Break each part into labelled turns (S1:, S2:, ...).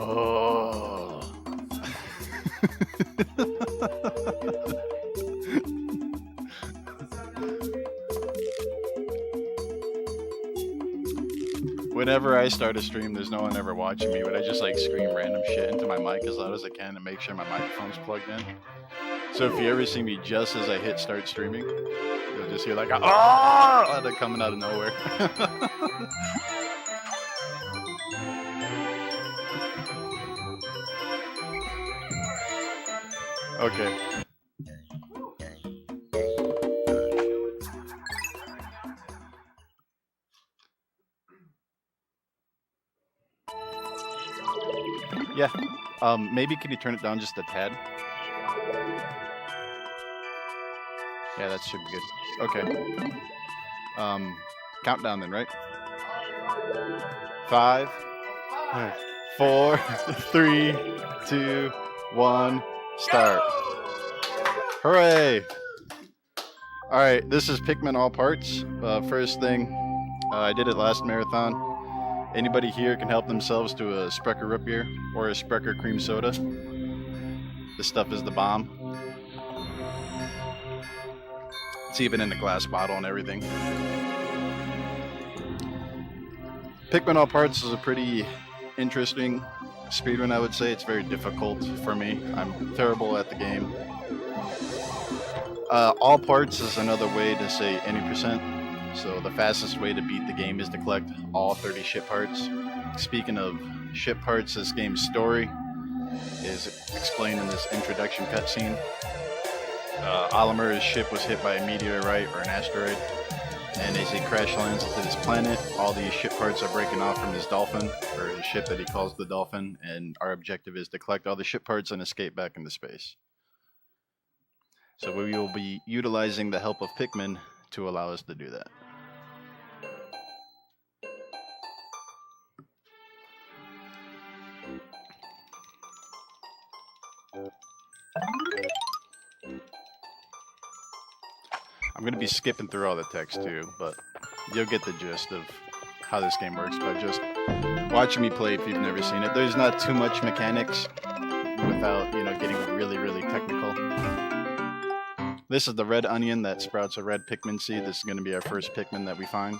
S1: Oh. Whenever I start a stream, there's no one ever watching me, but I just like scream random shit into my mic as loud as I can to make sure my microphone's plugged in. So if you ever see me just as I hit start streaming, you'll just hear like, oh, they're coming out of nowhere. Okay. Yeah. Maybe can you turn it down just a tad? Yeah, that should be good. Okay. Countdown then, right? 5, 4, 3, 2, 1, start. Hooray! Alright, this is Pikmin All Parts. First thing, I did it last marathon. Anybody here can help themselves to a Sprecher root beer or a Sprecher cream soda. This stuff is the bomb. It's even in a glass bottle and everything. Pikmin All Parts is a pretty interesting speedrun, I would say. It's very difficult for me. I'm terrible at the game. All parts is another way to say any percent. So the fastest way to beat the game is to collect all 30 ship parts. Speaking of ship parts, this game's story is explained in this introduction cutscene. Olimer's ship was hit by a meteorite or an asteroid, and as he crash lands into this planet, all these ship parts are breaking off from his dolphin, or his ship that he calls the Dolphin, and our objective is to collect all the ship parts and escape back into space. So we will be utilizing the help of Pikmin to allow us to do that. I'm going to be skipping through all the text too, but you'll get the gist of how this game works by just watching me play if you've never seen it. There's not too much mechanics without, getting really, really technical. This is the red onion that sprouts a red Pikmin seed. This is going to be our first Pikmin that we find.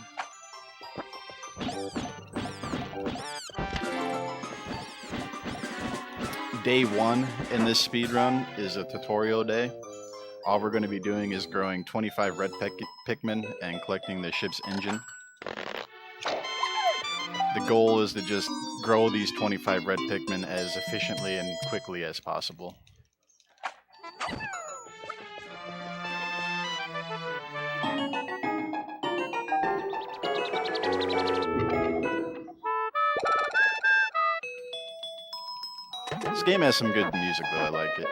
S1: Day 1 in this speedrun is a tutorial day. All we're going to be doing is growing 25 red Pikmin and collecting the ship's engine. The goal is to just grow these 25 red Pikmin as efficiently and quickly as possible. This game has some good music though, I like it.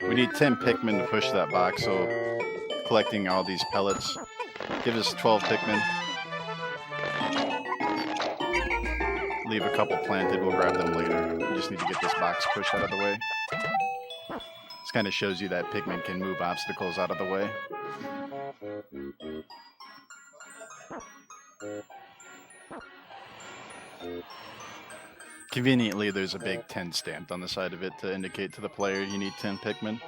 S1: We need 10 Pikmin to push that box, so collecting all these pellets gives us 12 Pikmin. Leave a couple planted, we'll grab them later. We just need to get this box pushed out of the way. This kind of shows you that Pikmin can move obstacles out of the way. Conveniently, there's a big 10 stamped on the side of it to indicate to the player you need 10 Pikmin.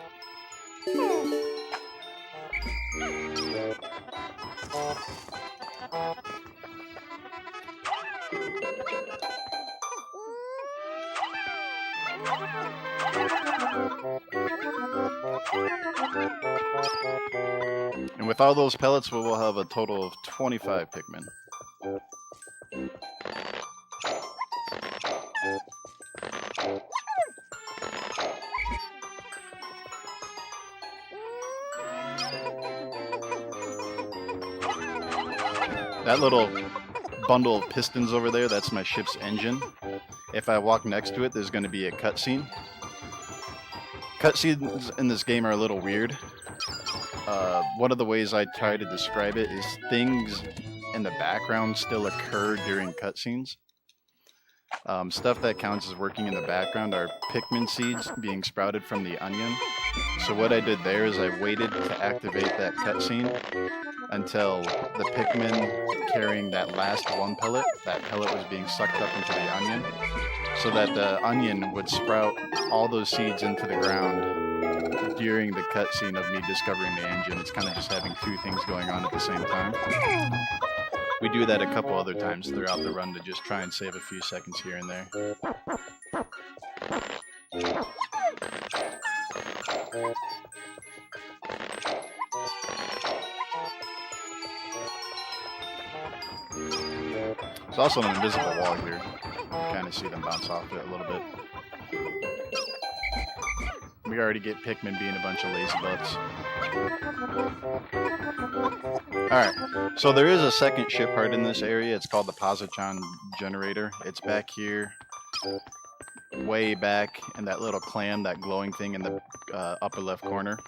S1: And with all those pellets, we will have a total of 25 Pikmin. That little bundle of pistons over there, that's my ship's engine. If I walk next to it, there's going to be a cutscene. Cutscenes in this game are a little weird. One of the ways I try to describe it is things in the background still occur during cutscenes. Stuff that counts as working in the background are Pikmin seeds being sprouted from the onion. So what I did there is I waited to activate that cutscene until the Pikmin carrying that last one pellet, that pellet was being sucked up into the onion, so that the onion would sprout all those seeds into the ground during the cutscene of me discovering the engine. It's kind of just having two things going on at the same time. We do that a couple other times throughout the run to just try and save a few seconds here and there. There's also an invisible wall here. You can kind of see them bounce off it a little bit. We already get Pikmin being a bunch of lazy butts. Alright, so there is a second ship part in this area. It's called the Positron Generator. It's back here, way back in that little clam, that glowing thing in the upper left corner.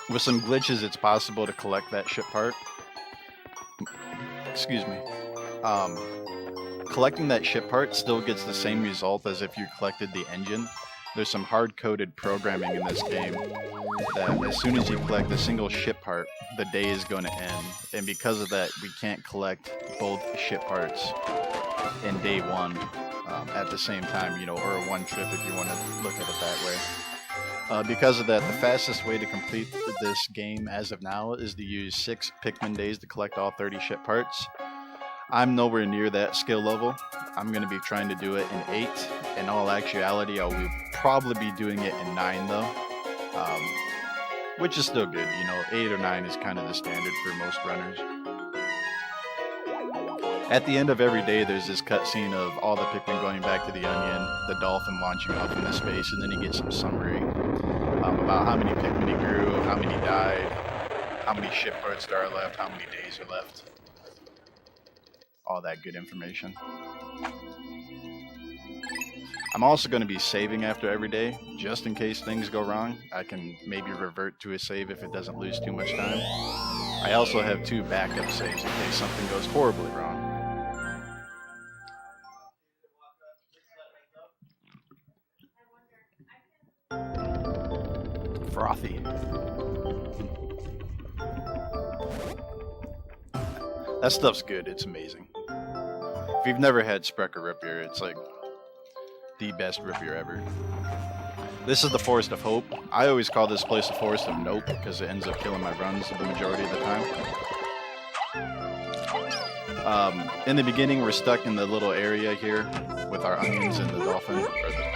S1: With some glitches, it's possible to collect that ship part. Excuse me. Collecting that ship part still gets the same result as if you collected the engine. There's some hard-coded programming in this game that as soon as you collect a single ship part, the day is going to end. And because of that, we can't collect both ship parts in day one at the same time, you know, or one trip if you want to look at it that way. Because of that, the fastest way to complete this game as of now is to use 6 Pikmin days to collect all 30 ship parts. I'm nowhere near that skill level. I'm going to be trying to do it in 8. In all actuality, I will probably be doing it in 9 though, which is still good. You know, 8 or 9 is kind of the standard for most runners. At the end of every day, there's this cutscene of all the Pikmin going back to the onion, the dolphin launching off into space, and then you get some summary about how many Pikmin he grew, how many died, how many ship parts there are left, how many days are left. All that good information. I'm also going to be saving after every day, just in case things go wrong. I can maybe revert to a save if it doesn't lose too much time. I also have 2 backup saves in case something goes horribly wrong. Frothy. That stuff's good, it's amazing. If you've never had Sprecher root beer, it's like the best root beer ever. This is the Forest of Hope. I always call this place the Forest of Nope because it ends up killing my runs the majority of the time. In the beginning, we're stuck in the little area here with our onions and the dolphin, or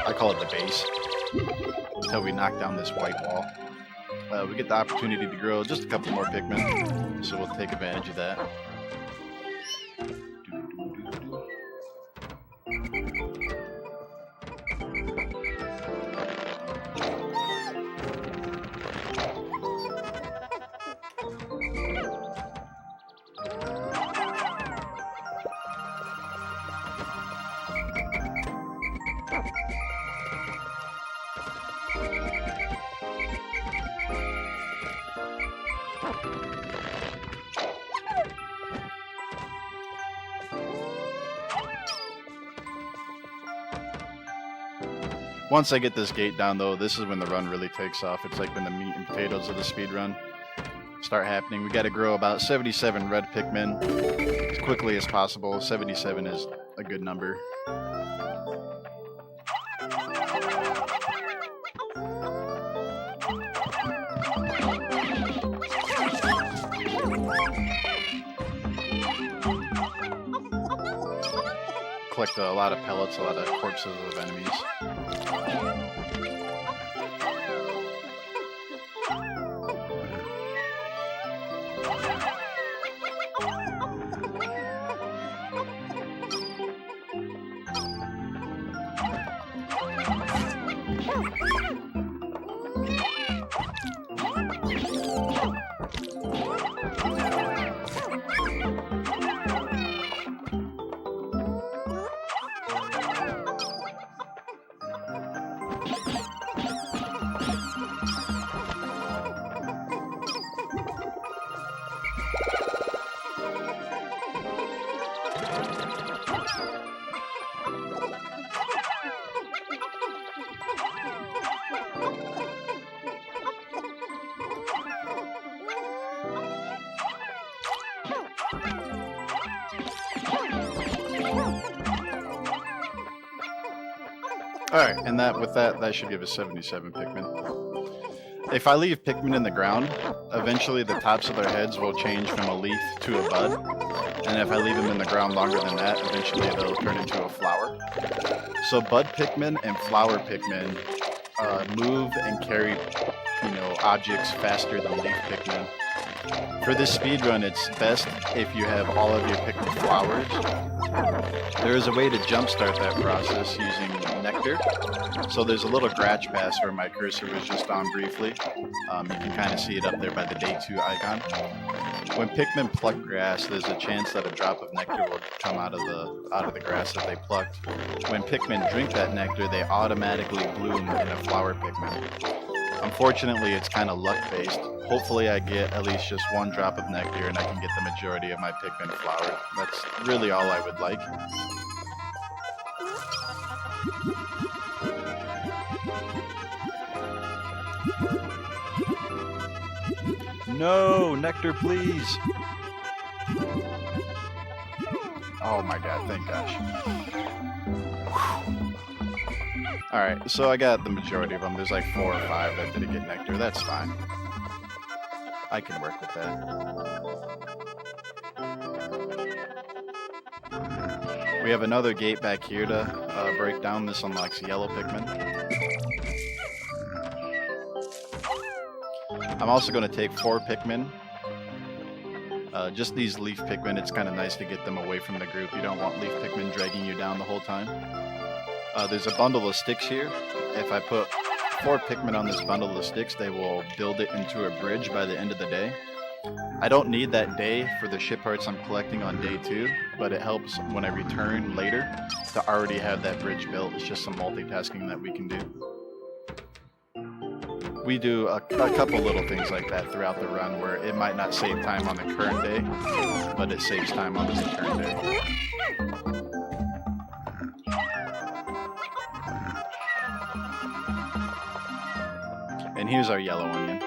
S1: I call it the base, until we knock down this white wall. We get the opportunity to grow just a couple more Pikmin, so we'll take advantage of that. Once I get this gate down, though, this is when the run really takes off. It's like when the meat and potatoes of the speedrun start happening. We got to grow about 77 red Pikmin as quickly as possible. 77 is a good number. Collect a lot of pellets, a lot of corpses of enemies. Alright, and with that should give us 77 Pikmin. If I leave Pikmin in the ground, eventually the tops of their heads will change from a leaf to a bud. And if I leave them in the ground longer than that, eventually they'll turn into a flower. So bud Pikmin and flower Pikmin move and carry, objects faster than leaf Pikmin. For this speedrun, it's best if you have all of your Pikmin flowers. There is a way to jumpstart that process using nectar. So there's a little scratch pass where my cursor was just on briefly. You can kind of see it up there by the day 2 icon. When Pikmin pluck grass, there's a chance that a drop of nectar will come out of the grass that they plucked. When Pikmin drink that nectar, they automatically bloom in a flower Pikmin. Unfortunately, it's kind of luck-based. Hopefully I get at least just one drop of nectar and I can get the majority of my Pikmin flower. That's really all I would like. No! Nectar, please! Oh my god, thank gosh. Alright, so I got the majority of them. There's like 4 or 5 that didn't get nectar. That's fine. I can work with that. We have another gate back here to break down. This unlocks yellow Pikmin. I'm also going to take 4 Pikmin. Just these leaf Pikmin, it's kind of nice to get them away from the group. You don't want leaf Pikmin dragging you down the whole time. There's a bundle of sticks here. If I put 4 Pikmin on this bundle of sticks, they will build it into a bridge by the end of the day. I don't need that day for the ship parts I'm collecting on day 2, but it helps when I return later to already have that bridge built. It's just some multitasking that we can do. We do a couple little things like that throughout the run where it might not save time on the current day, but it saves time on the return day. And here's our yellow onion.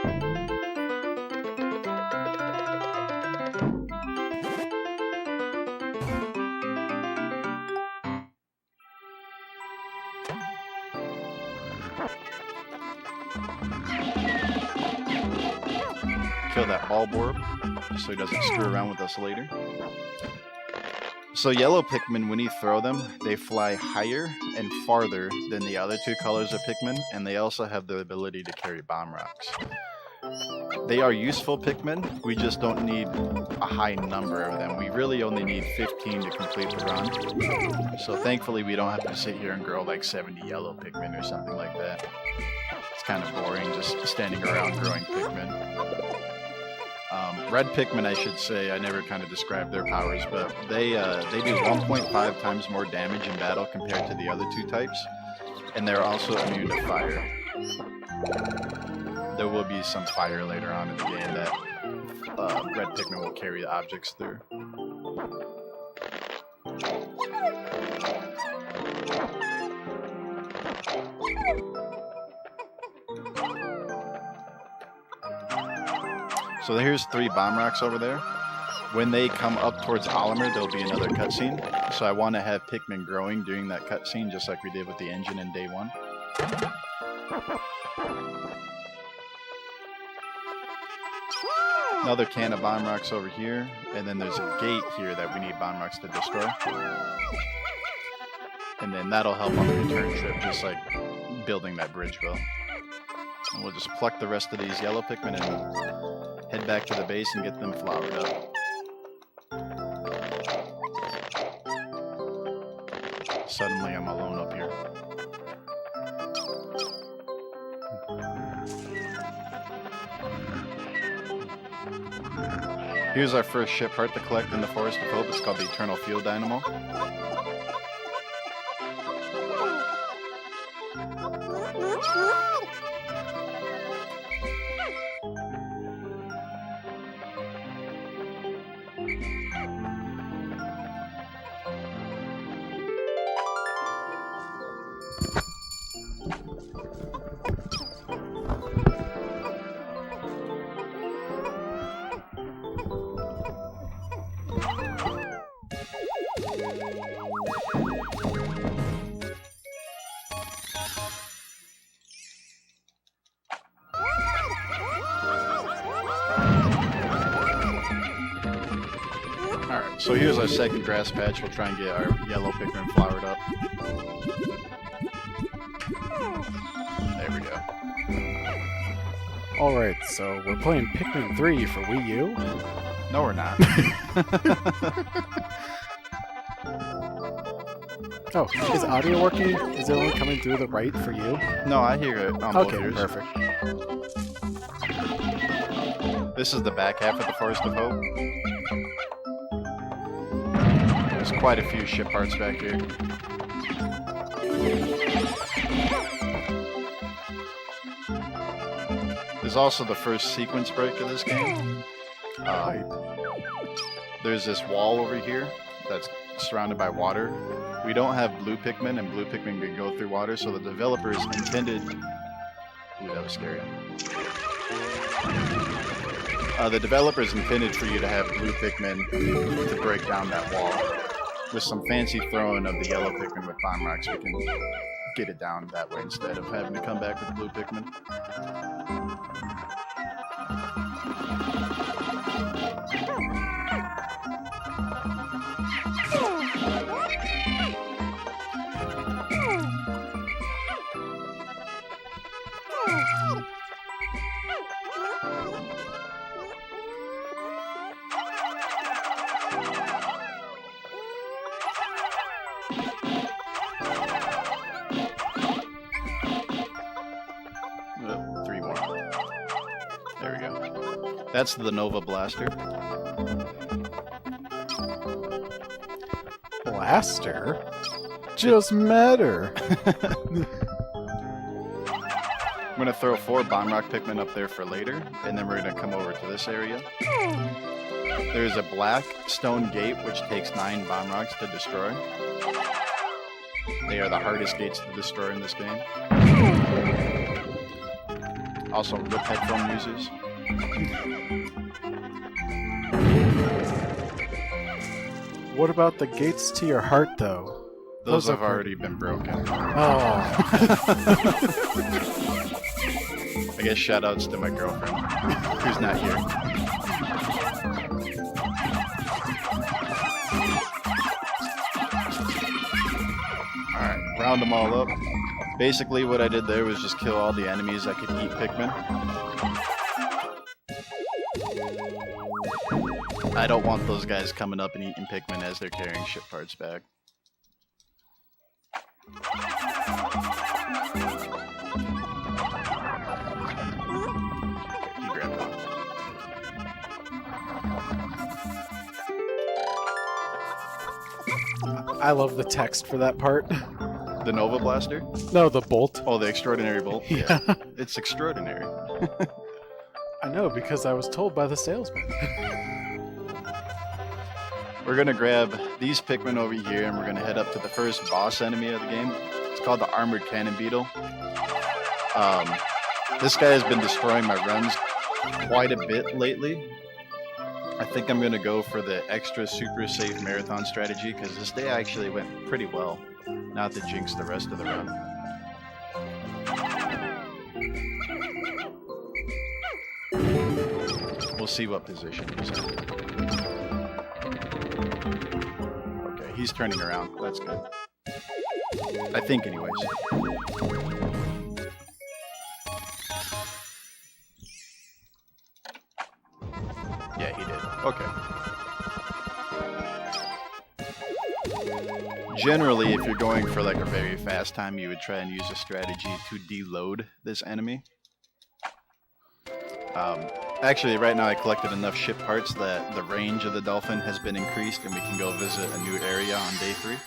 S1: Kill that bulborb so he doesn't screw around with us later. So yellow Pikmin, when you throw them, they fly higher and farther than the other 2 colors of Pikmin, and they also have the ability to carry bomb rocks. They are useful Pikmin, we just don't need a high number of them. We really only need 15 to complete the run. So thankfully we don't have to sit here and grow like 70 yellow Pikmin or something like that. It's kind of boring just standing around growing Pikmin. Red Pikmin, I should say, I never kind of described their powers, but they do 1.5 times more damage in battle compared to the other 2 types, and they're also immune to fire. There will be some fire later on in the game that Red Pikmin will carry the objects through. So here's 3 bomb rocks over there. when they come up towards Olimer, there'll be another cutscene. So I want to have Pikmin growing during that cutscene, just like we did with the engine in day 1. Another can of bomb rocks over here, and then there's a gate here that we need bomb rocks to destroy. And then that'll help on the return trip, just like building that bridge will. And we'll just pluck the rest of these yellow Pikmin and head back to the base and get them flowered up. Suddenly I'm alone up here. Here's our first ship heart to collect in the Forest of Hope. It's called the Eternal Fuel Dynamo. Alright, so here's our second grass patch. We'll try and get our yellow Pikmin flowered up. There we go.
S2: Alright, so we're playing Pikmin 3 for Wii U?
S1: No, we're not.
S2: Oh, is audio working? Is it only coming through the right for you?
S1: No, I hear it on both
S2: Okay,
S1: ears.
S2: perfect.
S1: This is the back half of the Forest of Hope. There's quite a few ship parts back here. There's also the first sequence break of this game. There's this wall over here that's surrounded by water. We don't have blue Pikmin, and blue Pikmin can go through water, so the developers intended... Ooh, that was scary. The developers intended for you to have blue Pikmin to break down that wall. With some fancy throwing of the yellow Pikmin with bomb rocks, we can get it down that way instead of having to come back with blue Pikmin. Three more. There we go. That's the Nova Blaster.
S2: Blaster? Just matter.
S1: I'm gonna throw 4 bomb rock Pikmin up there for later, and then we're gonna come over to this area. There's a black stone gate which takes 9 bomb rocks to destroy. They are the hardest gates to destroy in this game. Also, rip headphone users.
S2: What about the gates to your heart, though?
S1: Those have already been broken.
S2: Oh.
S1: I guess shoutouts to my girlfriend, who's not here. Alright, round them all up. Basically what I did there was just kill all the enemies that could eat Pikmin. I don't want those guys coming up and eating Pikmin as they're carrying ship parts back. You grab one.
S2: I love the text for that part.
S1: The Nova Blaster?
S2: No, the bolt.
S1: Oh, the Extraordinary Bolt?
S2: Yeah.
S1: It's extraordinary.
S2: I know, because I was told by the salesman.
S1: We're going to grab these Pikmin over here, and we're going to head up to the first boss enemy of the game. It's called the Armored Cannon Beetle. This guy has been destroying my runs quite a bit lately. I think I'm gonna go for the extra super safe marathon strategy because this day actually went pretty well. Not to jinx the rest of the run. We'll see what position he's in. Okay, he's turning around. That's good. I think, anyways. Yeah, he did. Okay. Generally, if you're going for like a very fast time, you would try and use a strategy to deload this enemy. Actually, right now I collected enough ship parts that the range of the dolphin has been increased and we can go visit a new area on day 3.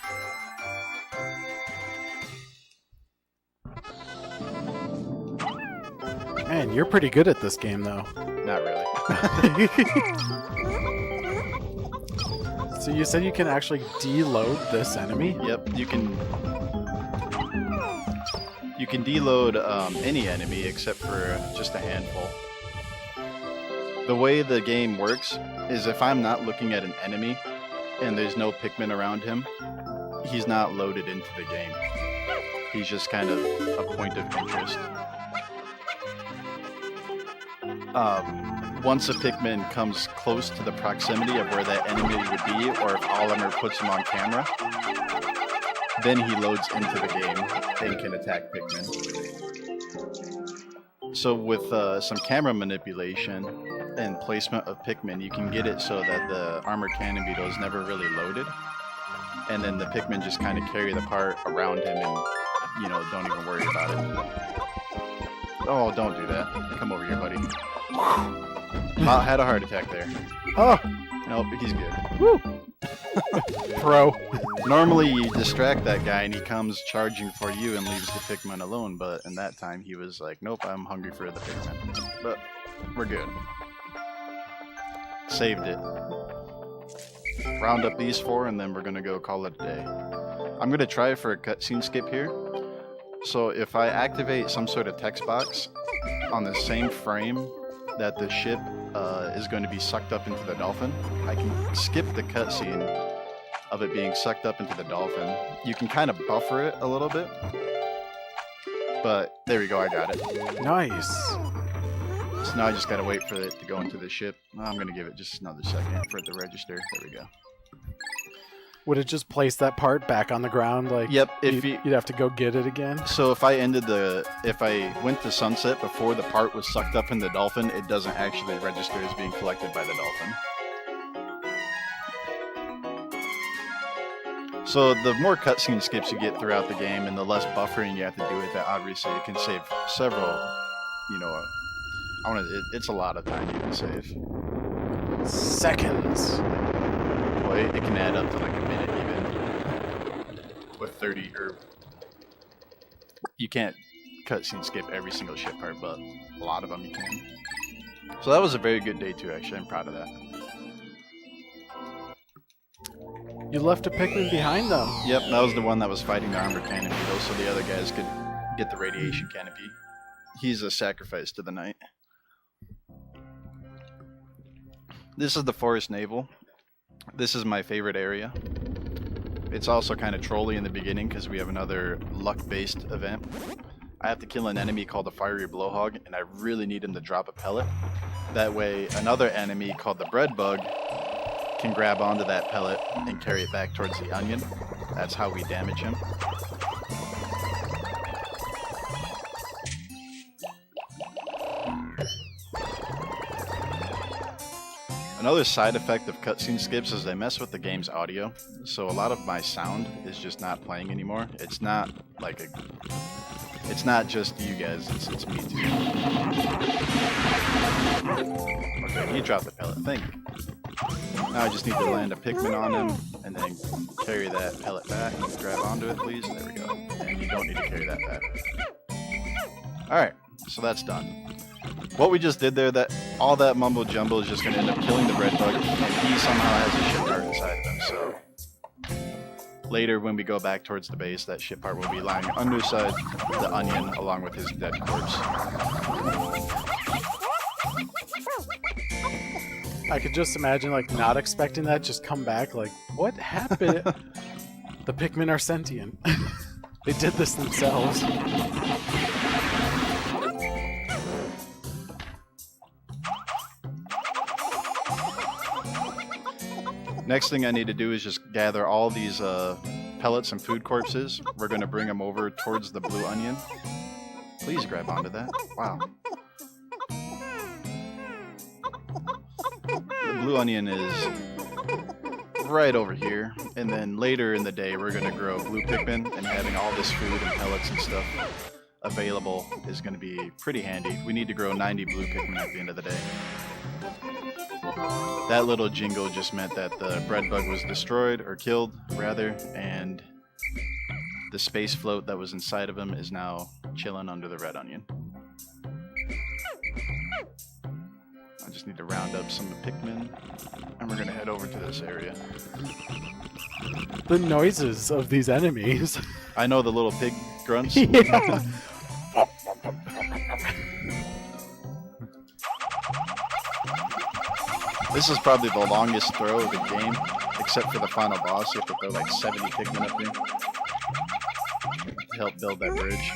S2: Man, you're pretty good at this game, though.
S1: Not really.
S2: So you said you can actually deload this enemy?
S1: Yep, you can deload any enemy except for just a handful. The way the game works is if I'm not looking at an enemy and there's no Pikmin around him, he's not loaded into the game. He's just kind of a point of interest. Once a Pikmin comes close to the proximity of where that enemy would be, or if Oliver puts him on camera, then he loads into the game and can attack Pikmin. So with some camera manipulation and placement of Pikmin, you can get it so that the armored cannon beetle is never really loaded, and then the Pikmin just kind of carry the part around him and, you know, don't even worry about it. Oh, don't do that. Come over here, buddy. Had a heart attack there.
S2: Oh!
S1: Nope, he's good.
S2: Woo! Pro.
S1: Normally you distract that guy and he comes charging for you and leaves the Pikmin alone, but in that time he was like, nope, I'm hungry for the Pikmin. But we're good. Saved it. Round up these 4 and then we're gonna go call it a day. I'm gonna try for a cutscene skip here. So if I activate some sort of text box on the same frame that the ship is going to be sucked up into the dolphin, I can skip the cutscene of it being sucked up into the dolphin. You can kind of buffer it a little bit, but there we go, I got it.
S2: Nice.
S1: So now I just gotta wait for it to go into the ship. I'm gonna give it just another second for it to register. There we go.
S2: Would it just place that part back on the ground? Like,
S1: yep.
S2: You'd have to go get it again?
S1: So if I went to sunset before the part was sucked up in the dolphin, it doesn't actually register as being collected by the dolphin. So the more cutscene skips you get throughout the game and the less buffering you have to do with it, obviously it can save several, you know, it's a lot of time you can save.
S2: Seconds.
S1: Well, it can add up to like a minute even. With 30, or you can't cutscene skip every single ship part, but a lot of them you can. So that was a very good day too, actually. I'm proud of that.
S2: You left a Pikmin behind, though.
S1: Yep, that was the one that was fighting the armored cannon beetle, so the other guys could get the radiation canopy. He's a sacrifice to the night. This is the Forest Naval. This is my favorite area. It's also kind of trolly in the beginning because we have another luck-based event. I have to kill an enemy called the Fiery Blowhog, and I really need him to drop a pellet. That way, another enemy called the Bread Bug can grab onto that pellet and carry it back towards the onion. That's how we damage him. Another side effect of cutscene skips is they mess with the game's audio, so a lot of my sound is just not playing anymore. It's not like it's not just you guys, it's me too. Okay, he dropped the pellet, thank you. Now I just need to land a Pikmin on him, and then carry that pellet back. Grab onto it, please. There we go. And you don't need to carry that back. Alright, so that's done. What we just did there, all that mumbo jumbo is just going to end up killing the bread bug, and he somehow has a ship part inside of him, so later when we go back towards the base, that ship part will be lying underside the onion along with his dead corpse.
S2: I could just imagine, like, not expecting that, just come back, like, what happened? The Pikmin are sentient. They did this themselves.
S1: Next thing I need to do is just gather all these pellets and food corpses. We're going to bring them over towards the blue onion. Please grab onto that. Wow. The blue onion is right over here. And then later in the day, we're going to grow blue Pikmin, and having all this food and pellets and stuff available is going to be pretty handy. We need to grow 90 blue Pikmin at the end of the day. That little jingle just meant that the bread bug was destroyed, or killed, rather, and the space float that was inside of him is now chilling under the red onion. I just need to round up some of the Pikmin, and we're gonna head over to this area.
S2: The noises of these enemies.
S1: I know, the little pig grunts.
S2: Yeah.
S1: This is probably the longest throw of the game, except for the final boss. You have to throw like 70 Pikmin up here to help build that bridge.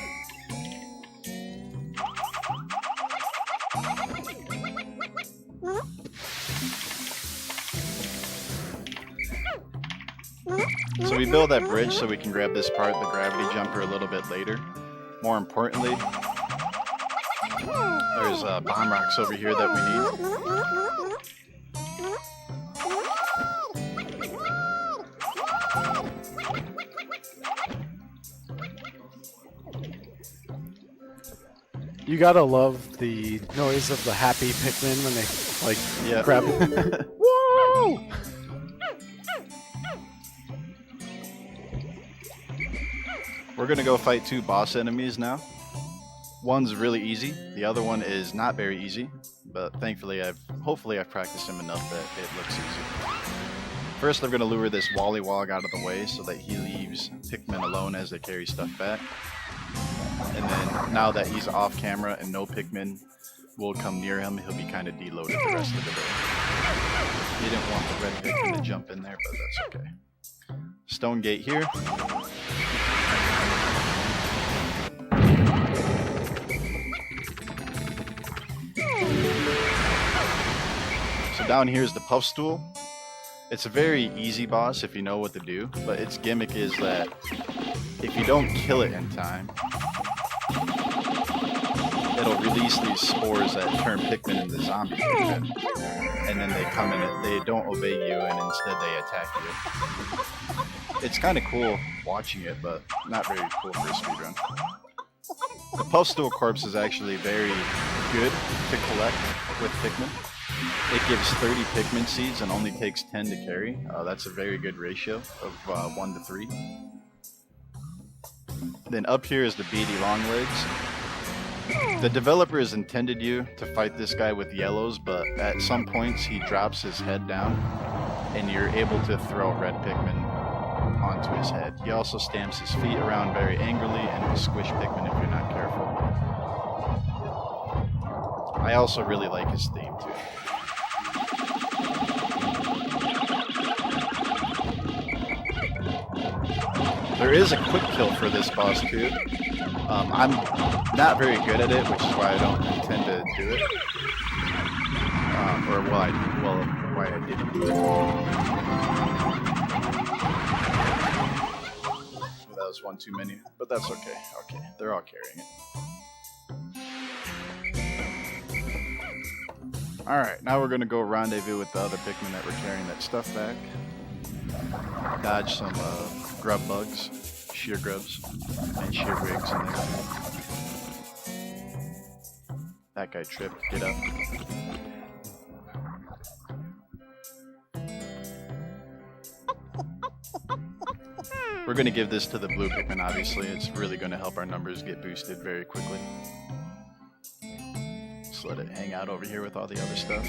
S1: So we build that bridge so we can grab this part, the gravity jumper, a little bit later. More importantly, there's bomb rocks over here that we need.
S2: You gotta love the noise of the happy Pikmin when they, like, grab it. Whoa!
S1: We're gonna go fight 2 boss enemies now. One's really easy, the other one is not very easy, but thankfully hopefully I've practiced him enough that it looks easy. First, I'm gonna lure this Wollywog out of the way so that he leaves Pikmin alone as they carry stuff back. And then, now that he's off camera and no Pikmin will come near him, he'll be kind of deloaded the rest of the day. He didn't want the red Pikmin to jump in there, but that's okay. Stone gate here. So down here is the puff stool. It's a very easy boss if you know what to do, but its gimmick is that if you don't kill it in time, it'll release these spores that turn Pikmin into zombie Pikmin, and then they come in, they don't obey you, and instead they attack you. It's kind of cool watching it, but not very cool for a speedrun. The puff stool corpse is actually very good to collect with Pikmin. It gives 30 Pikmin seeds and only takes 10 to carry. That's a very good ratio of 1 to 3. Then up here is the beady longlegs. The developer has intended you to fight this guy with yellows, but at some points he drops his head down and you're able to throw red Pikmin onto his head. He also stamps his feet around very angrily and will squish Pikmin if you're not careful. I also really like his theme too. There is a quick kill for this boss too. I'm not very good at it, which is why I don't intend to do it. Or why I didn't do it. That was one too many, but that's okay. Okay, they're all carrying it. Alright, now we're going to go rendezvous with the other Pikmin that were carrying that stuff back. Dodge some grub bugs, sheer grubs, and sheer wigs in there. That guy tripped. Get up. We're going to give this to the blue Pikmin, obviously. It's really going to help our numbers get boosted very quickly. Just let it hang out over here with all the other stuff.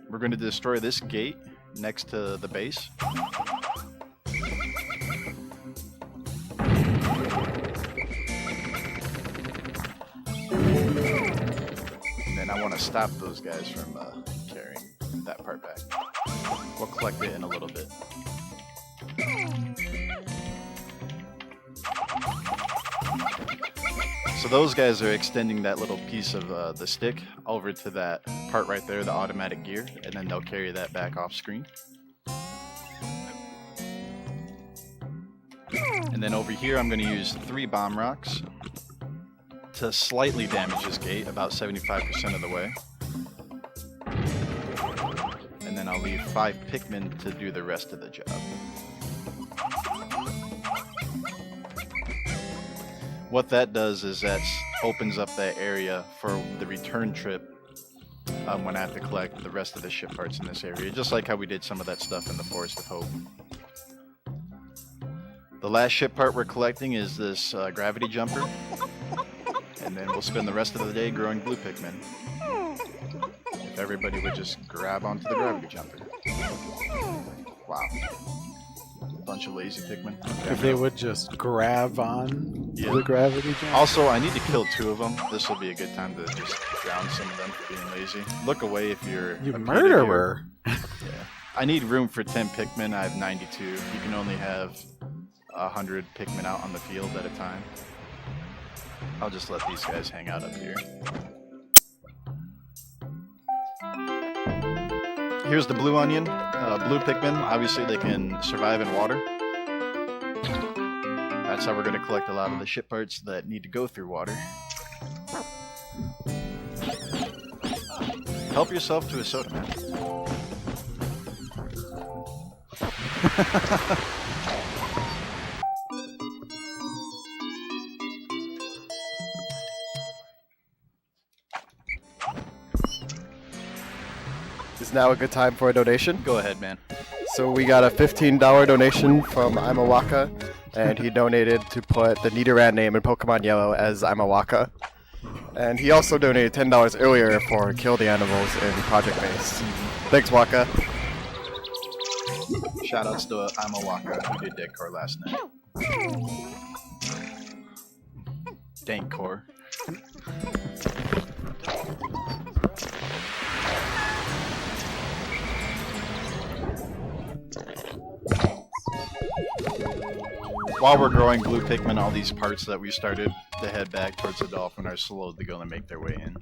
S1: We're going to destroy this gate next to the base. to stop those guys from carrying that part back. We'll collect it in a little bit. So those guys are extending that little piece of the stick over to that part right there, the automatic gear, and then they'll carry that back off screen. And then over here I'm going to use 3 bomb rocks to slightly damage this gate, about 75% of the way. And then I'll leave 5 Pikmin to do the rest of the job. What that does is that opens up that area for the return trip when I have to collect the rest of the ship parts in this area, just like how we did some of that stuff in the Forest of Hope. The last ship part we're collecting is this gravity jumper, and then we'll spend the rest of the day growing blue Pikmin. If everybody would just grab onto the gravity jumper. Wow. Bunch of lazy Pikmin. Okay.
S2: If they would just grab on the gravity jump.
S1: Also, I need to kill 2 of them. This will be a good time to just drown some of them for being lazy. Look away if you're
S2: You murderer!
S1: Yeah. I need room for 10 Pikmin. I have 92. You can only have 100 Pikmin out on the field at a time. I'll just let these guys hang out up here. Here's the blue onion. Blue Pikmin, obviously they can survive in water. That's how we're going to collect a lot of the ship parts that need to go through water. Help yourself to a soda, man.
S3: Is now a good time for a donation?
S1: Go ahead, man.
S3: So we got a $15 donation from Imawaka, and he donated to put the Nidoran name in Pokemon Yellow as Imawaka. And he also donated $10 earlier for Kill the Animals in Project Base. Thanks, Waka.
S1: Shoutouts to Imawaka, who did Deadcore last night. Dankcore. While we're growing blue Pikmin, all these parts that we started to head back towards the dolphin are slowly going to make their way in.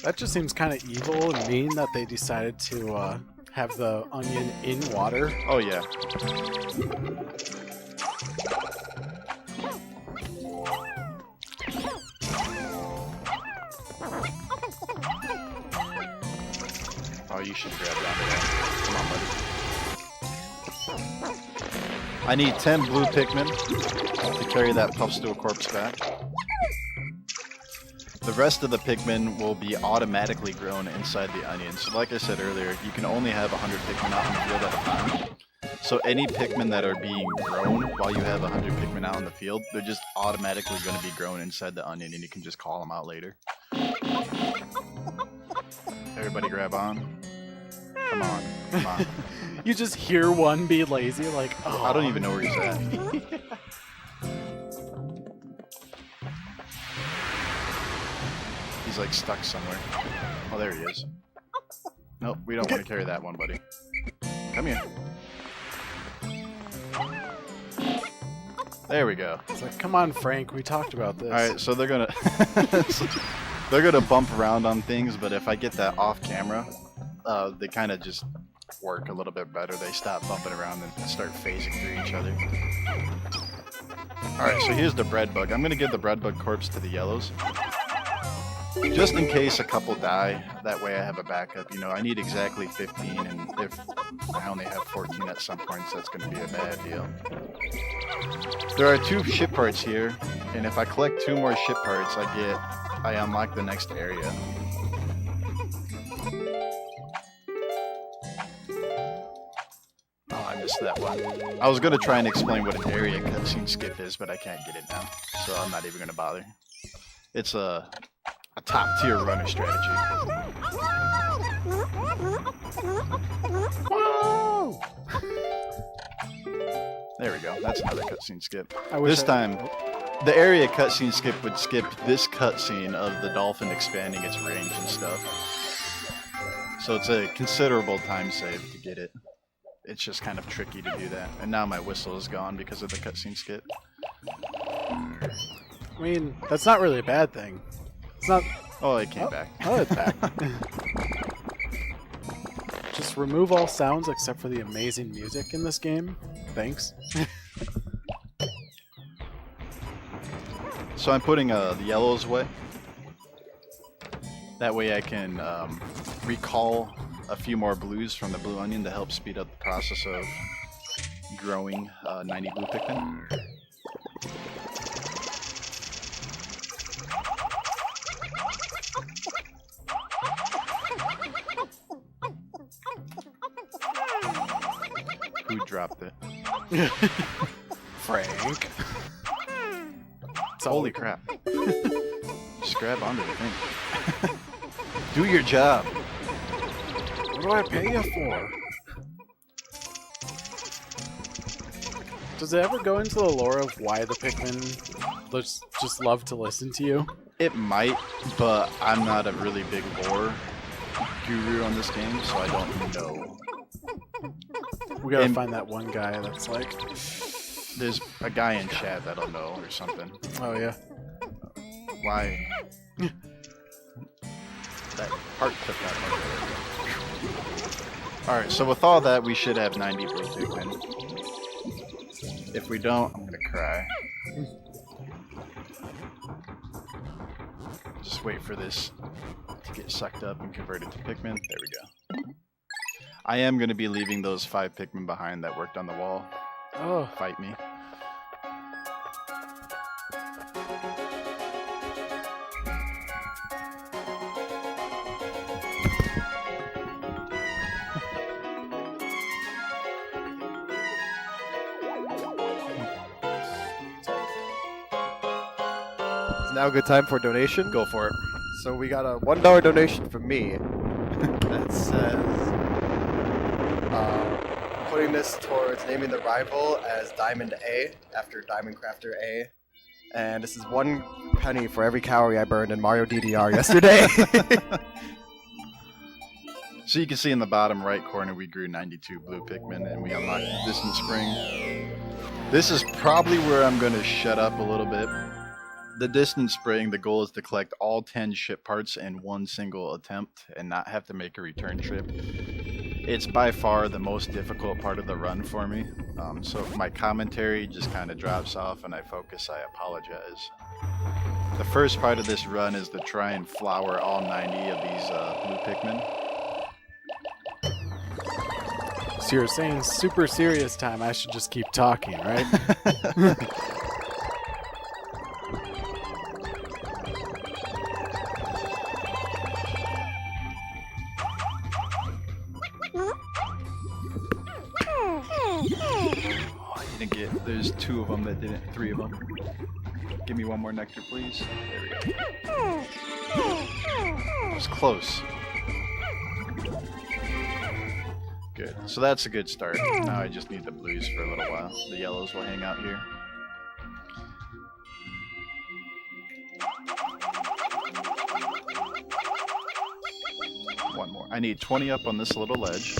S2: That just seems kind of evil and mean that they decided to have the onion in water.
S1: Oh yeah. Oh, you should grab that. Come on, buddy. I need 10 blue Pikmin to carry that Puffstool corpse back. The rest of the Pikmin will be automatically grown inside the onion. So like I said earlier, you can only have 100 Pikmin out in the field at a time. So any Pikmin that are being grown while you have 100 Pikmin out in the field, they're just automatically going to be grown inside the onion, and you can just call them out later. Everybody grab on. Come on, come on.
S2: You just hear one be lazy, like, oh.
S1: I don't even know where he's at. He's like stuck somewhere. Oh, there he is. Nope, we don't want to carry that one, buddy. Come here. There we go.
S2: It's like, come on, Frank, we talked about this.
S1: Alright, so they're gonna they're gonna bump around on things, but if I get that off camera, they kind of just work a little bit better. They stop bumping around and start phasing through each other. Alright, so here's the bread bug. I'm gonna give the bread bug corpse to the yellows. Just in case a couple die, that way I have a backup. You know, I need exactly 15, and if I only have 14 at some points, that's going to be a bad deal. There are 2 ship parts here, and if I collect 2 more ship parts, I unlock the next area. Oh, I missed that one. I was going to try and explain what an area cutscene skip is, but I can't get it now, so I'm not even going to bother. It's a top-tier runner strategy.
S2: Whoa!
S1: There we go. That's another cutscene skip.
S2: wish
S1: This time, the area cutscene skip would skip this cutscene of the dolphin expanding its range and stuff. So it's a considerable time save to get it. It's just kind of tricky to do that. And now my whistle is gone because of the cutscene skip.
S2: I mean, that's not really a bad thing. It's not.
S1: Oh, it came back.
S2: Oh, it's back. Just remove all sounds except for the amazing music in this game. Thanks.
S1: So I'm putting the yellows away. That way I can recall a few more blues from the blue onion to help speed up the process of growing 90 blue Pikmin. Who dropped it?
S2: Frank.
S1: Holy crap. Just grab onto the thing. Do your job.
S2: What do I pay you for? Does it ever go into the lore of why the Pikmin just love to listen to you?
S1: It might, but I'm not a really big lore guru on this game, so I don't know.
S2: We gotta find that one guy that's like...
S1: There's a guy in chat that'll know or something.
S2: Oh, yeah.
S1: Why? That heart took that one. Alright, so with all that, we should have 90 blue Pikmin. If we don't, I'm gonna cry. Just wait for this to get sucked up and converted to Pikmin. There we go. I am gonna be leaving those 5 Pikmin behind that worked on the wall.
S2: Oh.
S1: Fight me.
S3: It's now a good time for a donation.
S1: Go for it.
S3: So we got a $1 donation from me that says, putting this towards naming the rival as Diamond A after Diamond Crafter A. And this is 1 penny for every calorie I burned in Mario DDR yesterday.
S1: So you can see in the bottom right corner we grew 92 blue Pikmin and we unlocked the Distant Spring. This is probably where I'm going to shut up a little bit. The Distant Spring, the goal is to collect all 10 ship parts in one single attempt and not have to make a return trip. It's by far the most difficult part of the run for me. So if my commentary just kind of drops off and I focus, I apologize. The first part of this run is to try and flower all 90 of these blue Pikmin.
S2: So you're saying super serious time, I should just keep talking, right?
S1: There's 2 of them that didn't, 3 of them. Give me 1 more nectar, please. There we go. It was close. Good. So that's a good start. Now I just need the blues for a little while. The yellows will hang out here. One more. I need 20 up on this little ledge.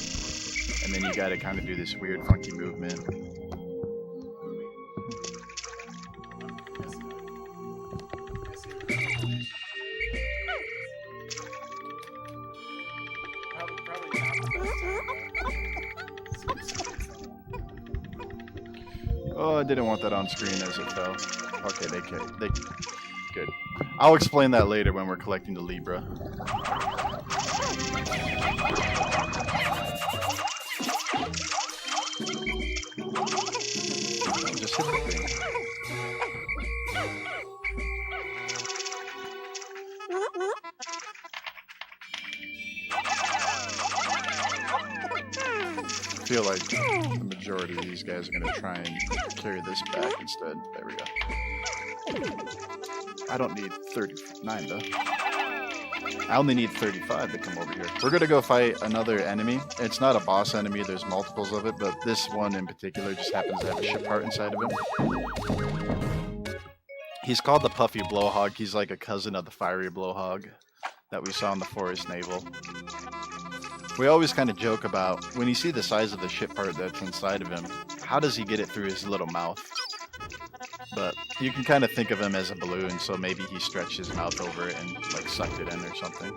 S1: And then you gotta kind of do this weird funky movement. Oh, I didn't want that on screen as it fell. Okay, they good. I'll explain that later when we're collecting the Libra. Just hit the thing. I feel like the majority of these guys are going to try and carry this back instead. There we go. I don't need 39 though. I only need 35 to come over here. We're gonna go fight another enemy. It's not a boss enemy, there's multiples of it, but this one in particular just happens to have a ship heart inside of him. He's called the Puffy Blowhog. He's like a cousin of the Fiery Blowhog that we saw in the Forest Naval. We always kind of joke about, when you see the size of the ship part that's inside of him, how does he get it through his little mouth? But you can kind of think of him as a balloon, so maybe he stretched his mouth over it and like sucked it in or something.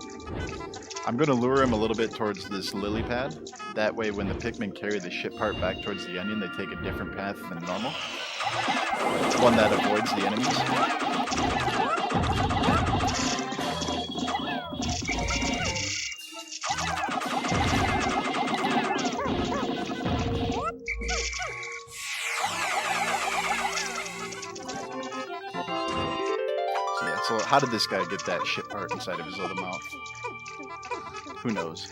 S1: I'm going to lure him a little bit towards this lily pad. That way when the Pikmin carry the ship part back towards the onion, they take a different path than normal. One that avoids the enemies. So how did this guy get that ship part inside of his little mouth? Who knows?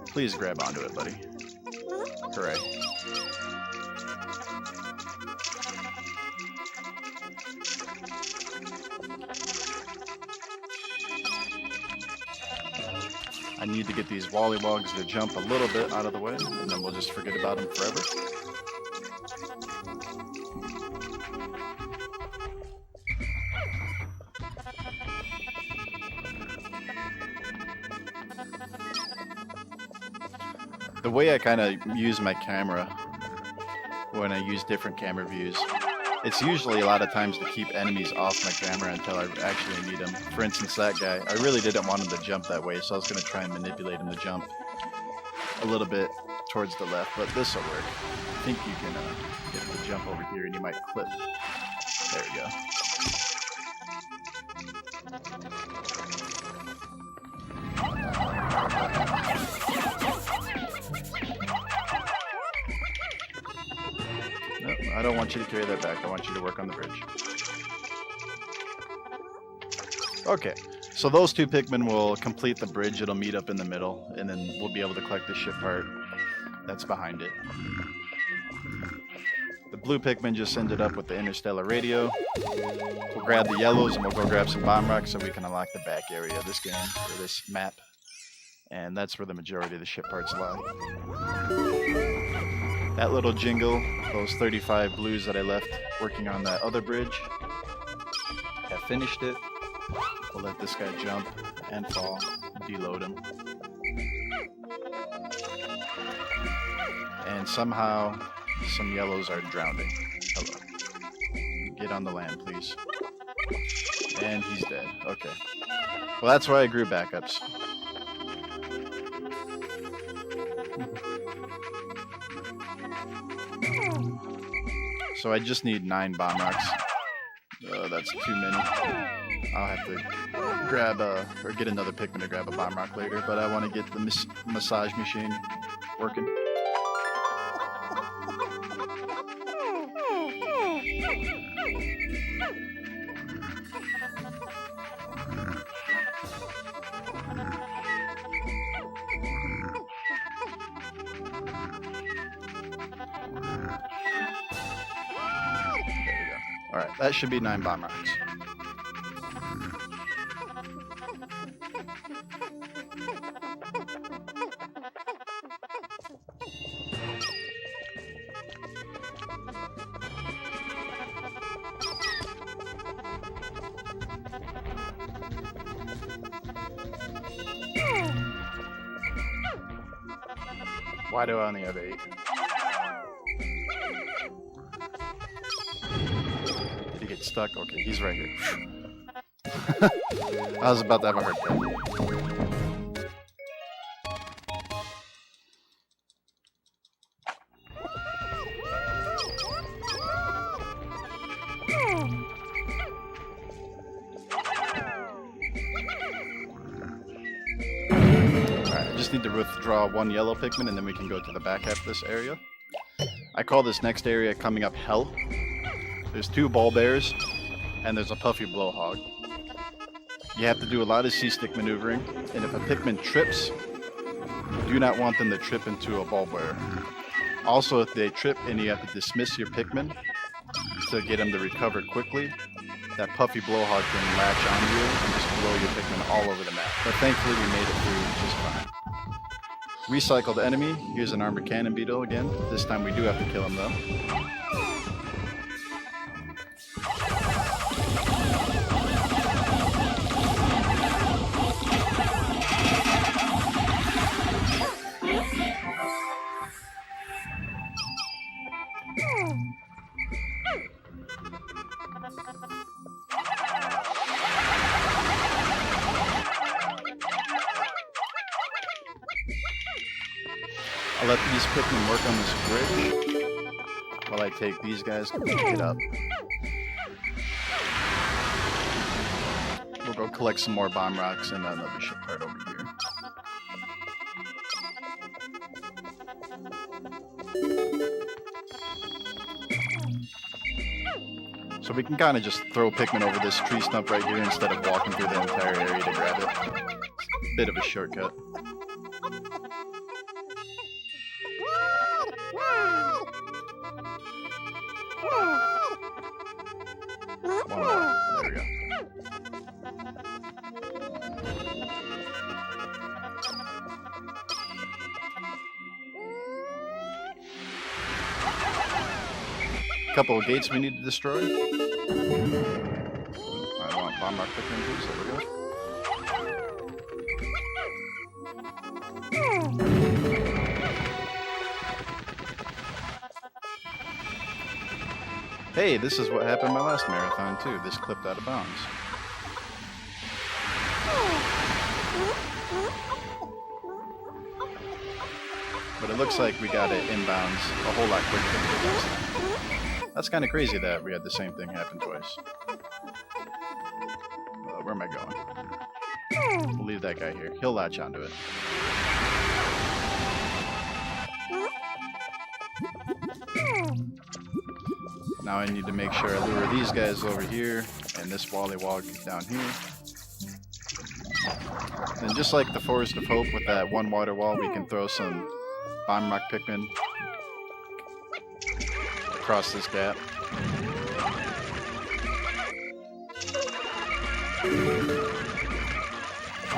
S1: Please grab onto it, buddy. Hooray. I need to get these Wollywogs to jump a little bit out of the way, and then we'll just forget about them forever. The way I kind of use my camera when I use different camera views, it's usually a lot of times to keep enemies off my camera until I actually need them. For instance, that guy, I really didn't want him to jump that way, so I was going to try and manipulate him to jump a little bit towards the left, but this will work. I think you can get him to jump over here and you might clip. There we go. I don't want you to carry that back. I want you to work on the bridge. Okay, so those two Pikmin will complete the bridge. It'll meet up in the middle, and then we'll be able to collect the ship part that's behind it. The blue Pikmin just ended up with the interstellar radio. We'll grab the yellows and we'll go grab some bomb rocks so we can unlock the back area of this game, or this map. And that's where the majority of the ship parts lie. That little jingle, those 35 blues that I left working on that other bridge, have finished it. We'll let this guy jump and fall, deload him. And somehow, some yellows are drowning. Hello. Get on the land, please. And he's dead. Okay. Well, that's why I grew backups. So I just need 9 bomb rocks. That's too many. I'll have to grab or get another Pikmin to grab a bomb rock later, but I want to get the massage machine working. Alright, that should be 9 bomb rocks. Why do I only have 8? Stuck? Okay, he's right here. I was about to have a heart attack. Alright, I just need to withdraw 1 yellow Pikmin and then we can go to the back half of this area. I call this next area coming up Hell. There's 2 ball bears, and there's a puffy blowhog. You have to do a lot of C-stick maneuvering, and if a Pikmin trips, you do not want them to trip into a ball bear. Also, if they trip and you have to dismiss your Pikmin to get them to recover quickly, that puffy blowhog can latch onto you and just blow your Pikmin all over the map. But thankfully we made it through just fine. Recycled enemy. Here's an armored cannon beetle again. This time we do have to kill him though. I'll let these Pikmin work on this bridge while I take these guys to pick it up. We'll go collect some more bomb rocks and another ship part over here. So we can kind of just throw Pikmin over this tree stump right here instead of walking through the entire area to grab it. Bit of a shortcut. One more. There we go. Couple of gates we need to destroy. I want bomb rock Pikmin, please. There we go. Hey, this is what happened my last marathon too. This clipped out of bounds. But it looks like we got it inbounds a whole lot quicker than we did last time. That's kind of crazy that we had the same thing happen twice. Where am I going? We'll leave that guy here. He'll latch onto it. Now I need to make sure I lure these guys over here and this Wallywog down here. Then just like the Forest of Hope with that one water wall, we can throw some Bomb Rock Pikmin across this gap.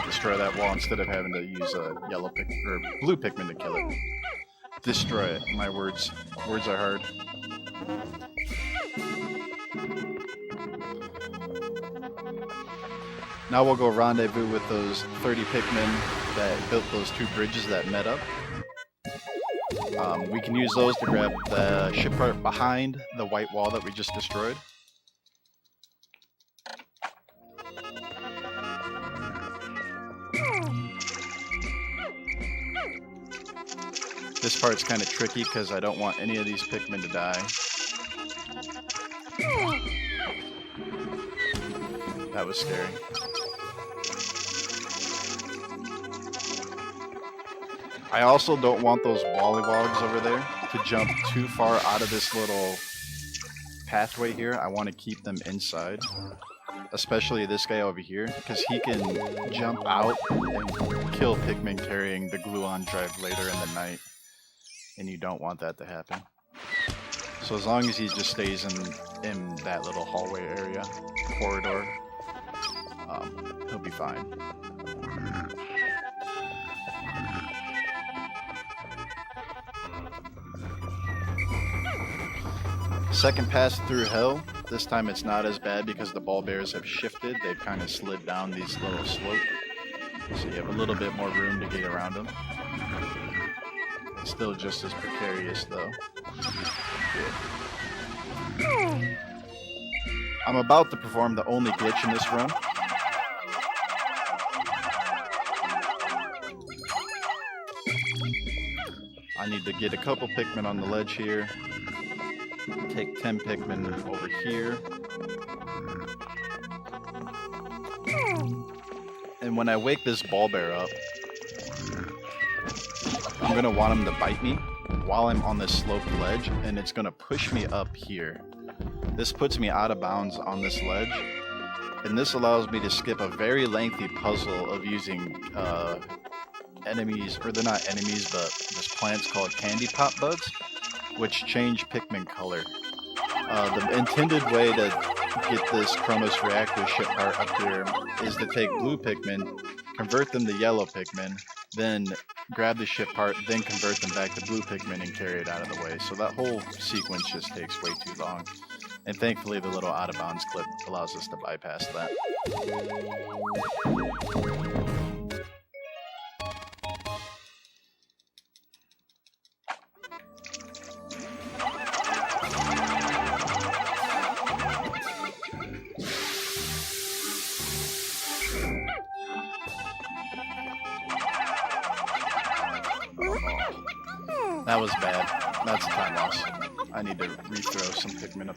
S1: Destroy that wall instead of having to use a yellow or blue Pikmin to kill it. Destroy it. My words. Words are hard. Now we'll go rendezvous with those 30 Pikmin that built those two bridges that met up. We can use those to grab the ship part behind the white wall that we just destroyed. This part's kind of tricky because I don't want any of these Pikmin to die. That was scary. I also don't want those Wallywogs over there to jump too far out of this little pathway here. I want to keep them inside. Especially this guy over here, because he can jump out and kill Pikmin carrying the gluon drive later in the night. And you don't want that to happen. So as long as he just stays in that little hallway area, corridor, he'll be fine. Second pass through hell. This time it's not as bad because the ball bears have shifted. They've kind of slid down these little slopes. So you have a little bit more room to get around them. It's still just as precarious though. Good. I'm about to perform the only glitch in this run. I need to get a couple Pikmin on the ledge here. Take 10 Pikmin over here. And when I wake this ball bear up, I'm going to want him to bite me while I'm on this sloped ledge, and it's going to push me up here. This puts me out of bounds on this ledge, and this allows me to skip a very lengthy puzzle of using enemies, or they're not enemies, but there's plants called candy pop buds, which change Pikmin color. The intended way to get this Chromos reactor ship part up here is to take blue Pikmin, convert them to yellow Pikmin, then grab the ship part, then convert them back to blue Pikmin and carry it out of the way. So that whole sequence just takes way too long. And thankfully the little out of bounds clip allows us to bypass that. That was bad. That's a time loss. I need to rethrow some Pikmin up.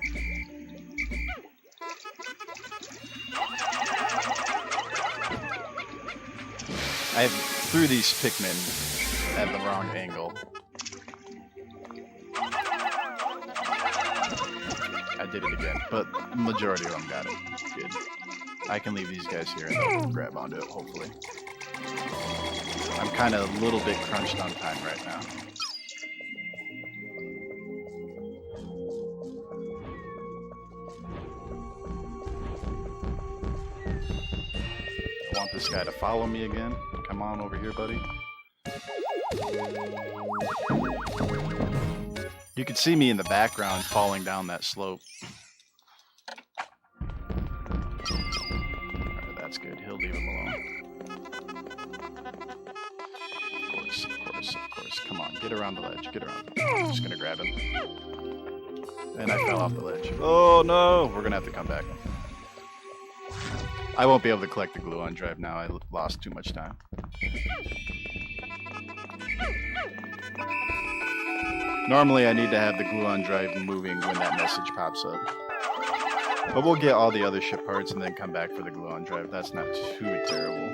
S1: I threw these Pikmin at the wrong angle. I did it again, but majority of them got it. Good. I can leave these guys here and grab onto it, hopefully. I'm kind of a little bit crunched on time right now. I want this guy to follow me again. Come on over here, buddy. You can see me in the background falling down that slope. Alright, that's good. He'll leave him alone. Of course. Come on, get around the ledge. Get around. I'm just gonna grab him. And I fell off the ledge. Oh no! We're gonna have to come back. I won't be able to collect the gluon drive now. I lost too much time. Normally I need to have the gluon drive moving when that message pops up. But we'll get all the other ship parts and then come back for the gluon drive. That's not too terrible.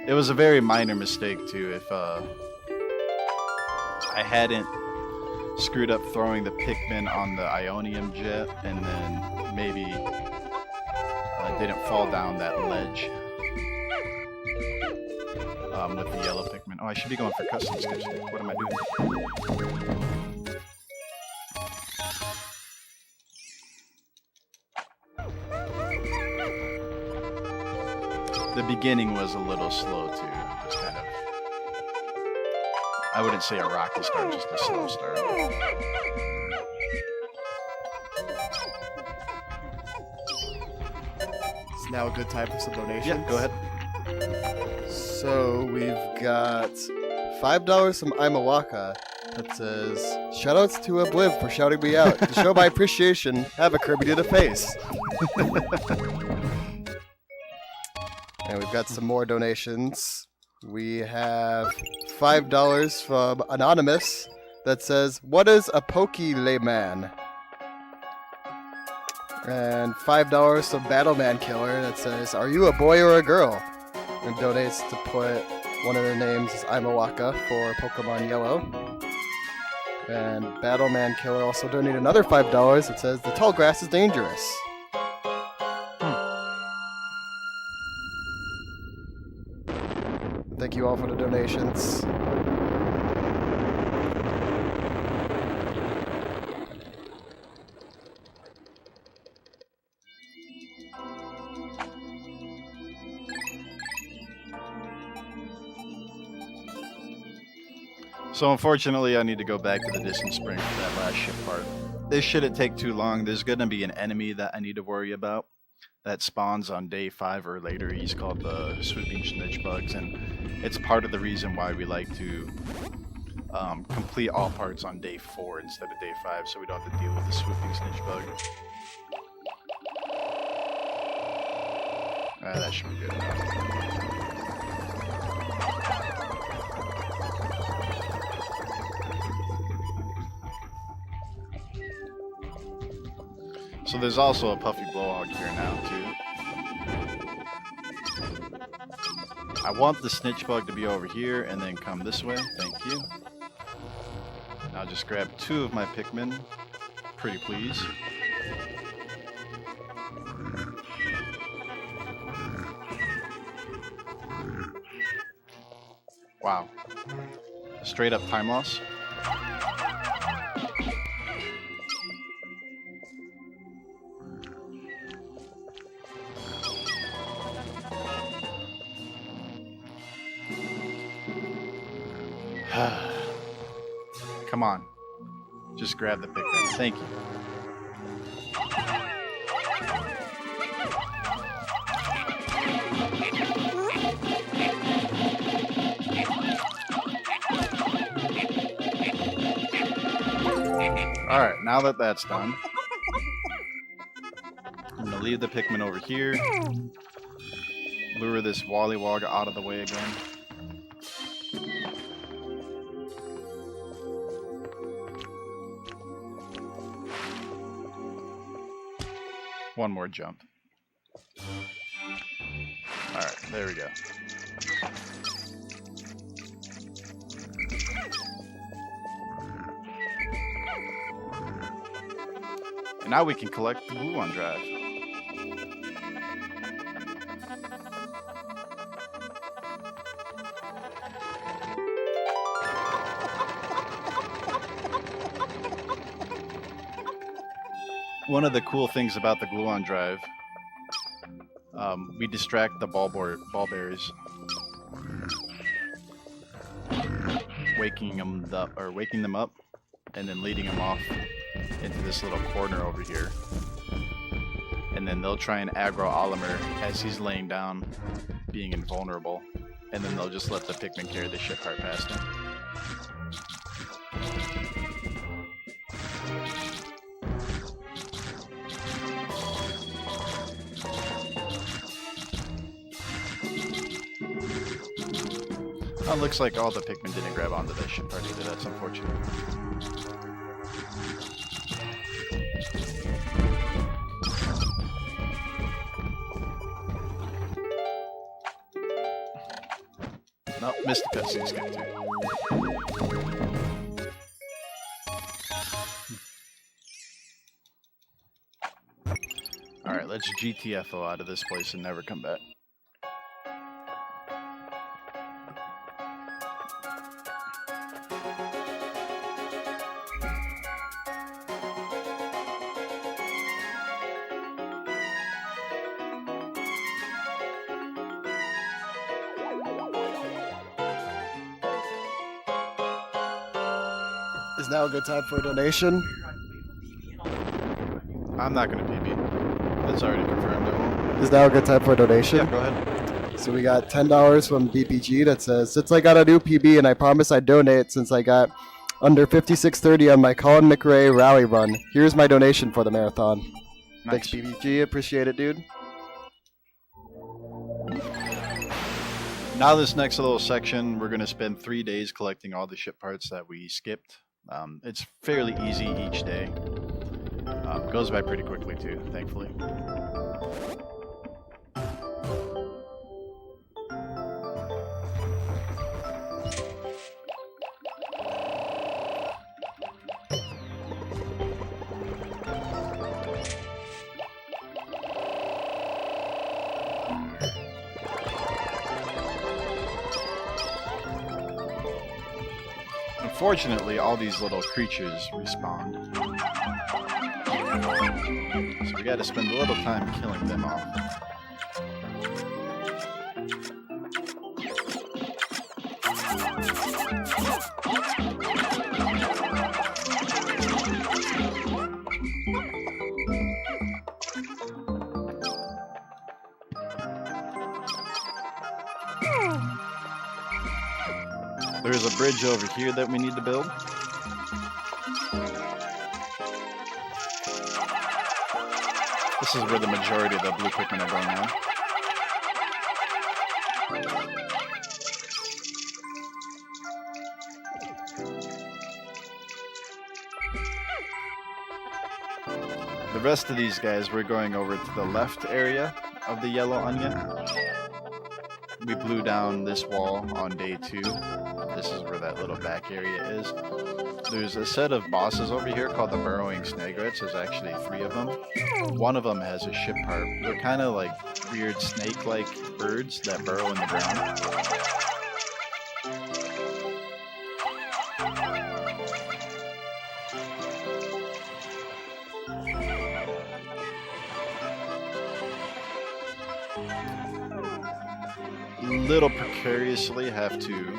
S1: It was a very minor mistake too. If I hadn't screwed up throwing the Pikmin on the Ionium jet and then maybe didn't fall down that ledge with the yellow Pikmin. Oh, I should be going for custom sketch here. What am I doing? The beginning was a little slow too. Just kind of, I wouldn't say a rocky start, just a slow start.
S3: It's now a good time for some donations.
S1: Yeah, go ahead.
S3: So we've got $5 from Imawaka that says, "Shoutouts to Obliv for shouting me out. To show my appreciation, have a Kirby to the face." And we've got some more donations. We have $5 from Anonymous that says, "What is a Poke-Layman?" And $5 from Battleman Killer that says, "Are you a boy or a girl?" And donates to put one of their names as Imawaka for Pokemon Yellow. And Battleman Killer also donated another $5 that says, "The tall grass is dangerous." Thank you all for the donations.
S1: So unfortunately, I need to go back to the Distant Spring for that last ship part. This shouldn't take too long. There's going to be an enemy that I need to worry about that spawns on day 5 or later. He's called the Swooping Snitch Bugs, and it's part of the reason why we like to complete all parts on day 4 instead of day 5, so we don't have to deal with the Swooping Snitch Bug. That should be good enough. So there's also a Puffy Blowhog here now, too. I want the Snitch Bug to be over here and then come this way. Thank you. Now just grab 2 of my Pikmin. Pretty please. Wow. Straight up time loss. Come on. Just grab the Pikmin. Thank you. Alright, now that that's done, I'm going to leave the Pikmin over here. Lure this Wollywog out of the way again. One more jump. Alright, there we go. And now we can collect the Gluon drive. One of the cool things about the Gluon drive, we distract the ball bearers, waking them up, and then leading them off into this little corner over here. And then they'll try and aggro Olimer as he's laying down, being invulnerable, and then they'll just let the Pikmin carry the ship part past him. It looks like all the Pikmin didn't grab onto that ship part either. That's unfortunate. Nope, missed the cutscene skip too. Alright, let's GTFO out of this place and never come back.
S3: Is now a good time for a donation?
S1: I'm not going to PB. That's already confirmed. I won't.
S3: Is now a good time for a donation?
S1: Yeah, go ahead.
S3: So we got $10 from BPG that says, since I got a new PB and I promise I'd donate since I got under 56:30 on my Colin McRae rally run. Here's my donation for the marathon.
S1: Nice.
S3: Thanks, BPG. Appreciate it, dude.
S1: Now this next little section, we're going to spend 3 days collecting all the ship parts that we skipped. It's fairly easy each day. Goes by pretty quickly too, thankfully. Unfortunately, all these little creatures respawn. So we gotta spend a little time killing them off. There's a bridge over here that we need to build. This is where the majority of the blue Pikmin are going now. The rest of these guys, we're going over to the left area of the yellow onion. We blew down this wall on day 2. This is where that little back area is. There's a set of bosses over here called the burrowing snagrets. There's actually 3 of them. One of them has a ship part. They're kind of like weird snake-like birds that burrow in the ground. Little precariously have to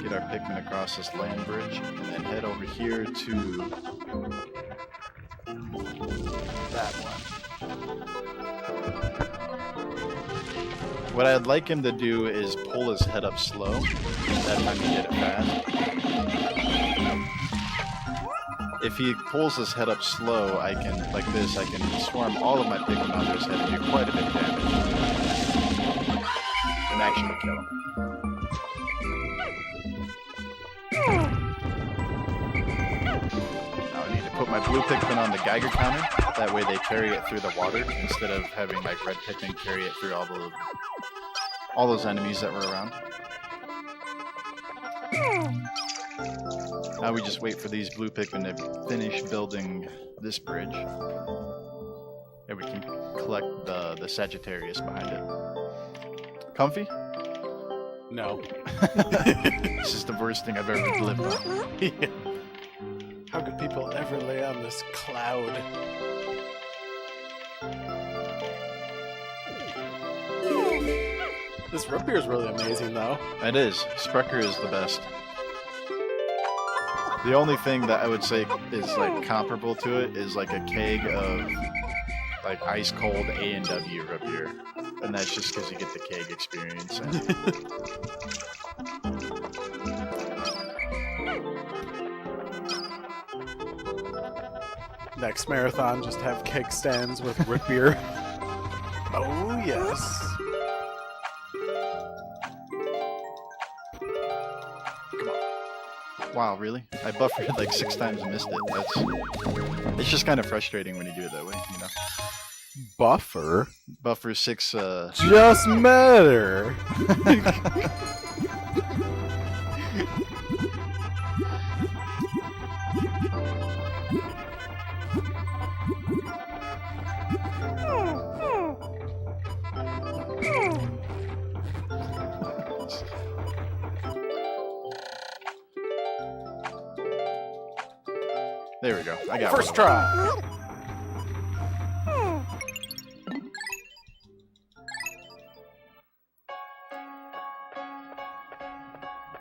S1: get our Pikmin across this land bridge, and then head over here to that one. What I'd like him to do is pull his head up slow. That time he did it fast. If he pulls his head up slow, I can, like this, I can swarm all of my Pikmin onto his head and do quite a bit of damage. And actually kill him. Now I need to put my blue Pikmin on the Geiger counter. That way they carry it through the water instead of having like red Pikmin carry it through all those enemies that were around. Now we just wait for these blue Pikmin to finish building this bridge. And we can collect the Sagittarius behind it. Comfy?
S2: No.
S1: This is the worst thing I've ever lived on.
S2: Yeah. How could people ever lay on this cloud? This root beer is really amazing, though.
S1: It is. Sprecher is the best. The only thing that I would say is like comparable to it is like a keg of like ice cold A&W root beer, and that's just because you get the keg experience.
S2: Next marathon, just have keg stands with root beer. Oh yes.
S1: Wow, really? I buffered like 6 times and missed it. It's just kind of frustrating when you do it that way, you know.
S2: Buffer?
S1: Buffer 6.
S2: Just matter.
S1: There we go. I got
S2: First
S1: one.
S2: try.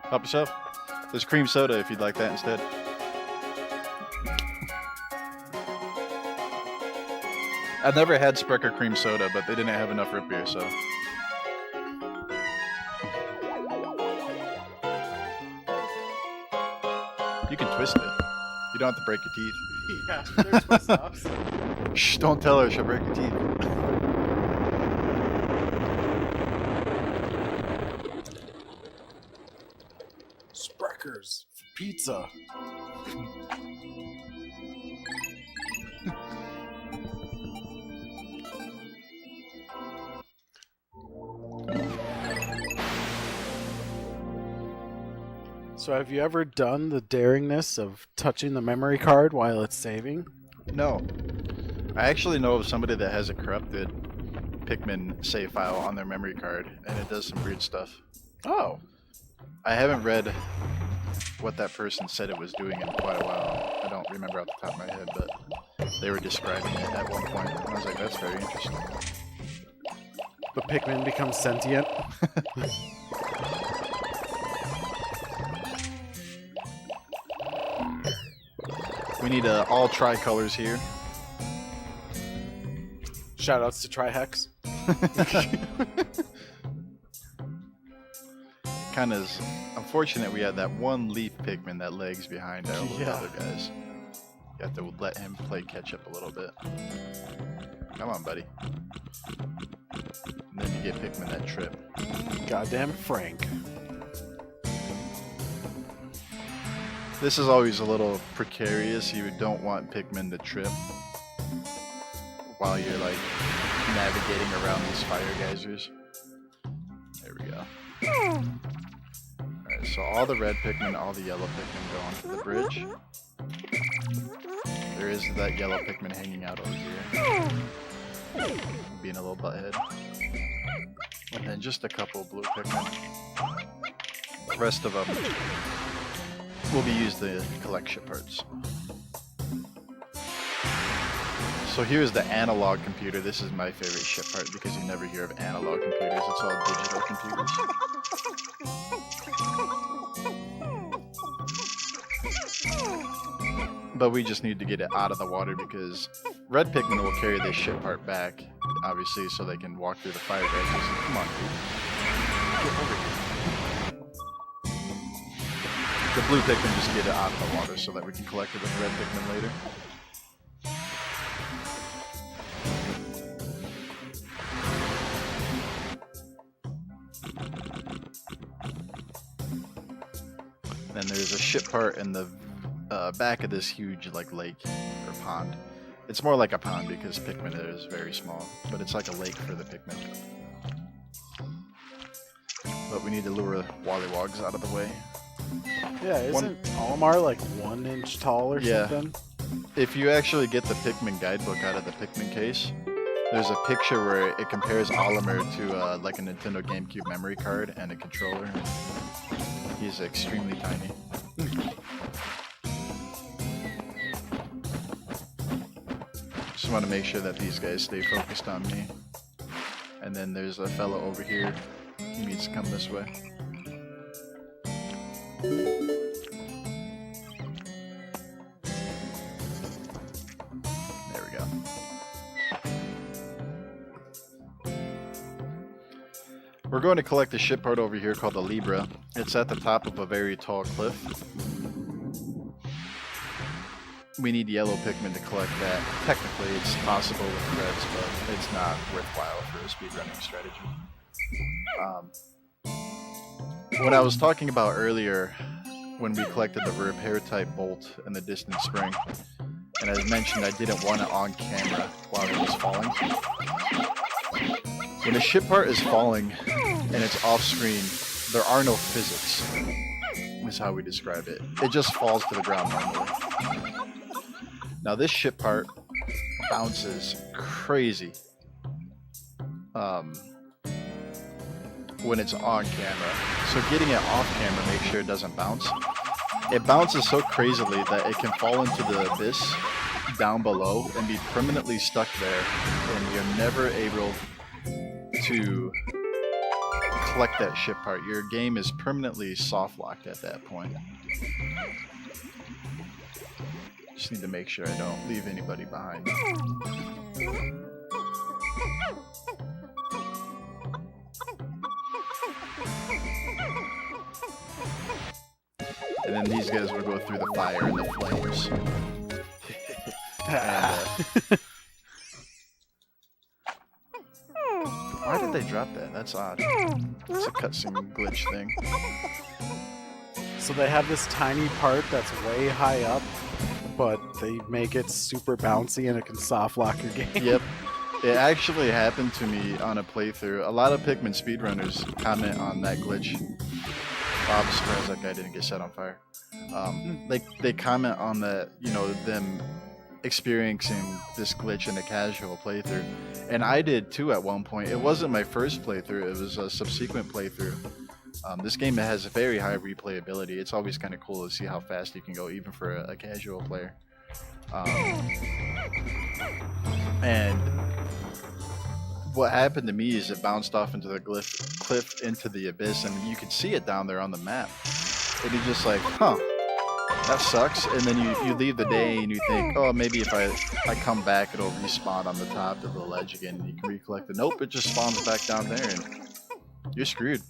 S1: Help yourself. There's cream soda if you'd like that instead. I've never had Sprecher cream soda, but they didn't have enough root beer, so. You can twist it. You don't have to break your teeth.
S2: Yeah, there's my stops.
S1: Shh, don't tell her, she'll break your teeth.
S2: Spreckers for pizza. So have you ever done the daringness of touching the memory card while it's saving?
S1: No. I actually know of somebody that has a corrupted Pikmin save file on their memory card, and it does some weird stuff.
S2: Oh.
S1: I haven't read what that person said it was doing in quite a while. I don't remember off the top of my head, but they were describing it at one point, and I was like, that's very interesting.
S2: The Pikmin becomes sentient.
S1: We need all tricolors here.
S2: Shoutouts to Trihex.
S1: Kind of unfortunate we had that one leaf Pikmin that lags behind all the other guys. You have to let him play catch up a little bit. Come on, buddy. And then you get Pikmin that trip.
S2: Goddamn Frank.
S1: This is always a little precarious. You don't want Pikmin to trip while you're like navigating around these fire geysers. There we go. Alright, so all the red Pikmin, all the yellow Pikmin go onto the bridge. There is that yellow Pikmin hanging out over here. Being a little butthead. And then just a couple blue Pikmin. The rest of them will be used to collect ship parts. So here's the analog computer. This is my favorite ship part because you never hear of analog computers. It's all digital computers. But we just need to get it out of the water because red Pikmin will carry this ship part back, obviously, so they can walk through the fire branches. Come on, dude. Get over here. The blue Pikmin just get it out of the water so that we can collect it with red Pikmin later. Then there's a ship part in the back of this huge like lake or pond. It's more like a pond because Pikmin is very small, but it's like a lake for the Pikmin. But we need to lure Wallywogs out of the way.
S2: Yeah, isn't Olimar like 1 inch tall or something?
S1: If you actually get the Pikmin guidebook out of the Pikmin case, there's a picture where it compares Olimar to like a Nintendo GameCube memory card and a controller. He's extremely tiny. Just want to make sure that these guys stay focused on me. And then there's a fellow over here. He needs to come this way. There we go. We're going to collect a ship part over here called the Libra. It's at the top of a very tall cliff. We need yellow Pikmin to collect that. Technically, it's possible with reds, but it's not worthwhile for a speedrunning strategy. What I was talking about earlier, when we collected the repair type bolt in the distant spring, and I mentioned I didn't want it on camera while it was falling. When a ship part is falling and it's off screen, there are no physics, is how we describe it. It just falls to the ground normally. Now this ship part bounces crazy when it's on camera. So getting it off camera, make sure it doesn't bounce. It bounces so crazily that it can fall into the abyss down below and be permanently stuck there, and you're never able to collect that ship part. Your game is permanently soft locked at that point. Just need to make sure I don't leave anybody behind. And then these guys will go through the fire and the flames. Why did they drop that? That's odd. It's a cutscene glitch thing.
S2: So they have this tiny part that's way high up, but they make it super bouncy and it can soft lock your game.
S1: Yep. It actually happened to me on a playthrough. A lot of Pikmin speedrunners comment on that glitch. I'm surprised that guy didn't get set on fire. They comment on that, you know, them experiencing this glitch in a casual playthrough. And I did too at one point. It wasn't my first playthrough, it was a subsequent playthrough. This game has a very high replayability. It's always kind of cool to see how fast you can go, even for a casual player. And what happened to me is it bounced off into the cliff into the abyss, and you could see it down there on the map. And you're just like, huh, that sucks. And then you leave the day and you think, oh, maybe if I come back, it'll respawn on the top of the ledge again and you can recollect it. Nope, it just spawns back down there and you're screwed.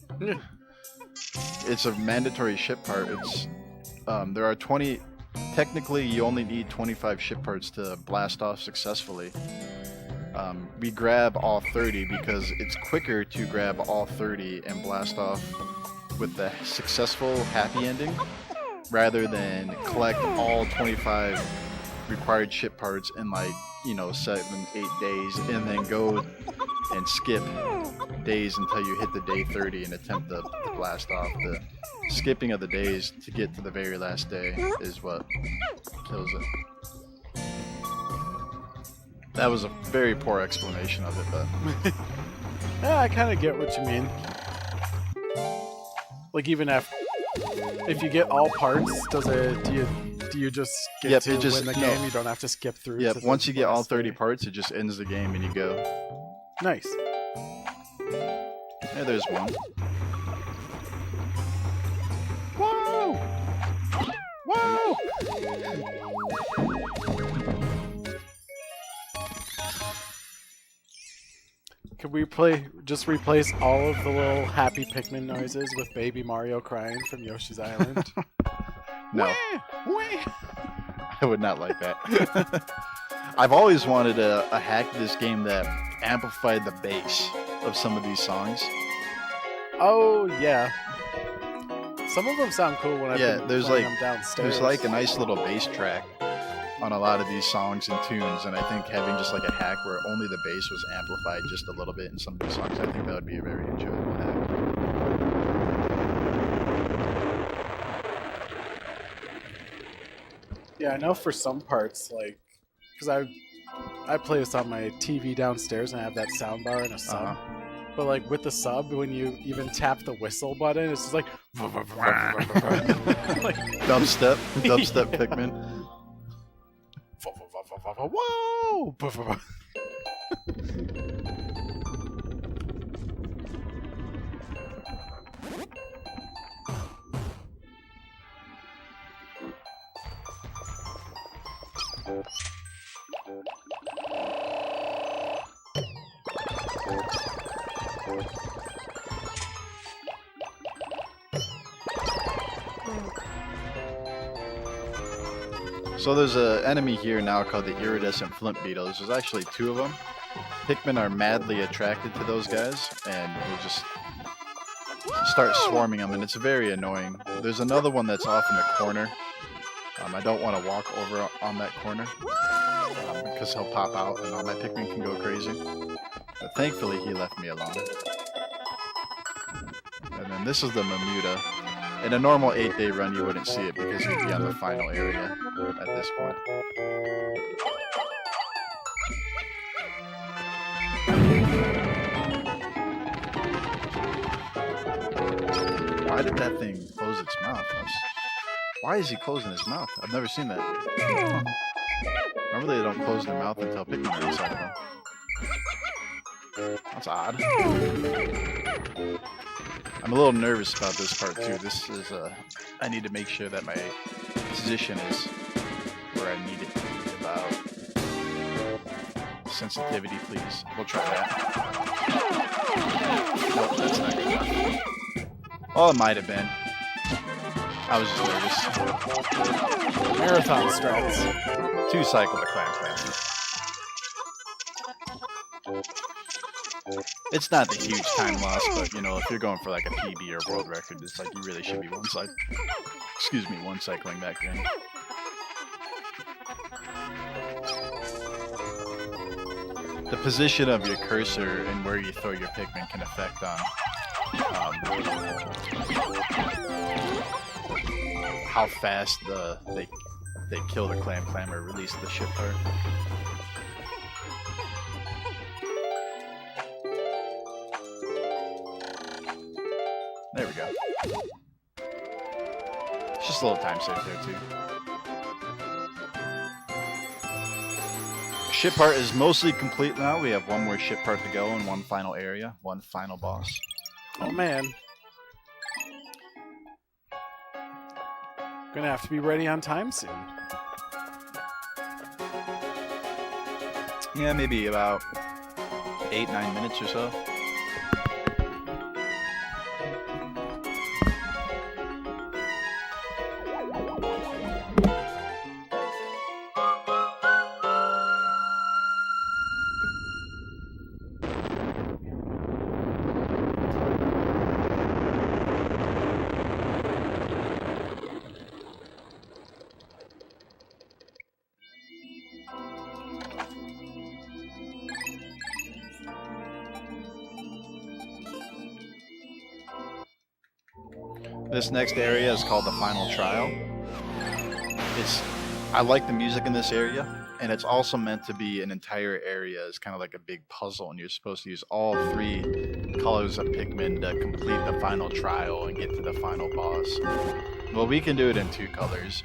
S1: It's a mandatory ship part. It's there are 20. Technically, you only need 25 ship parts to blast off successfully. We grab all 30 because it's quicker to grab all 30 and blast off with the successful happy ending rather than collect all 25 required ship parts in like, you know, 7-8 days and then go and skip days until you hit the day 30 and attempt to blast off. The skipping of the days to get to the very last day is what kills it. That was a very poor explanation of it, but
S2: Yeah, I kind of get what you mean. Like even if you get all parts, do you just get to win the game? You don't have to skip through.
S1: Yep. Once you get all 30 parts, it just ends the game and you go.
S2: Nice.
S1: Yeah, there's one.
S2: Whoa! Whoa! Could we just replace all of the little happy Pikmin noises with Baby Mario crying from Yoshi's Island?
S1: No,
S2: Wah!
S1: I would not like that. I've always wanted a hack to this game that amplified the bass of some of these songs.
S2: Oh yeah. Some of them sound cool when I've
S1: Yeah,
S2: been
S1: there's
S2: playing
S1: like
S2: them downstairs.
S1: there's like a nice little bass track on a lot of these songs and tunes, and I think having just like a hack where only the bass was amplified just a little bit in some of these songs, I think that would be a very enjoyable hack.
S2: Yeah, I know for some parts, like, because I play this on my TV downstairs and I have that sound bar and a sub. But like with the sub, when you even tap the whistle button, it's just like, like
S1: Dubstep Pikmin.
S2: whoa!
S1: So there's an enemy here now called the iridescent flint beetles. There's actually 2 of them. Pikmin are madly attracted to those guys, and will just start swarming them, and it's very annoying. There's another one that's off in the corner. I don't want to walk over on that corner because he'll pop out and all my Pikmin can go crazy. But thankfully he left me alone. And then this is the Mamuta. In a normal 8-day run you wouldn't see it because he'd be on the final area at this point. Why did that thing close its mouth? Why is he closing his mouth? I've never seen that. Huh. Normally they don't close their mouth until Pikmin are inside of them. That's odd. I'm a little nervous about this part too. This is I need to make sure that my position is where I need it to be. About sensitivity, please. We'll try that. Nope, that's not good enough. Oh, it might have been. I was just nervous.
S2: Marathon strats.
S1: 2 cycle the clam clam. It's not the huge time loss, but you know, if you're going for like a PB or world record, it's like you really should be one cycling that thing. The position of your cursor and where you throw your Pikmin can affect on how fast they kill the clam or release the ship part. There we go. It's just a little time save there too. Ship part is mostly complete now. We have one more ship part to go and one final area, one final boss.
S2: Oh man. Gonna have to be ready on time soon.
S1: Yeah, maybe about 8-9 minutes or so. This next area is called the Final Trial. I like the music in this area, and it's also meant to be an entire area. It's kind of like a big puzzle, and you're supposed to use all 3 colors of Pikmin to complete the final trial and get to the final boss. Well, we can do it in 2 colors.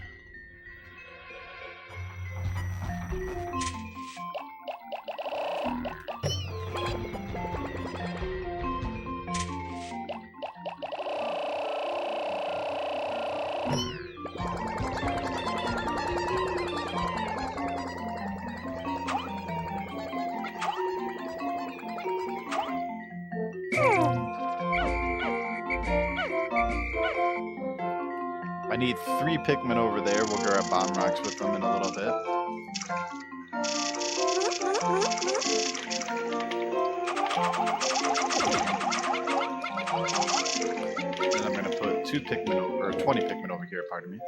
S1: I need 3 Pikmin over there. We'll grab bomb rocks with them in a little bit. And I'm gonna put 2 Pikmin over, or 20 Pikmin over here, pardon me.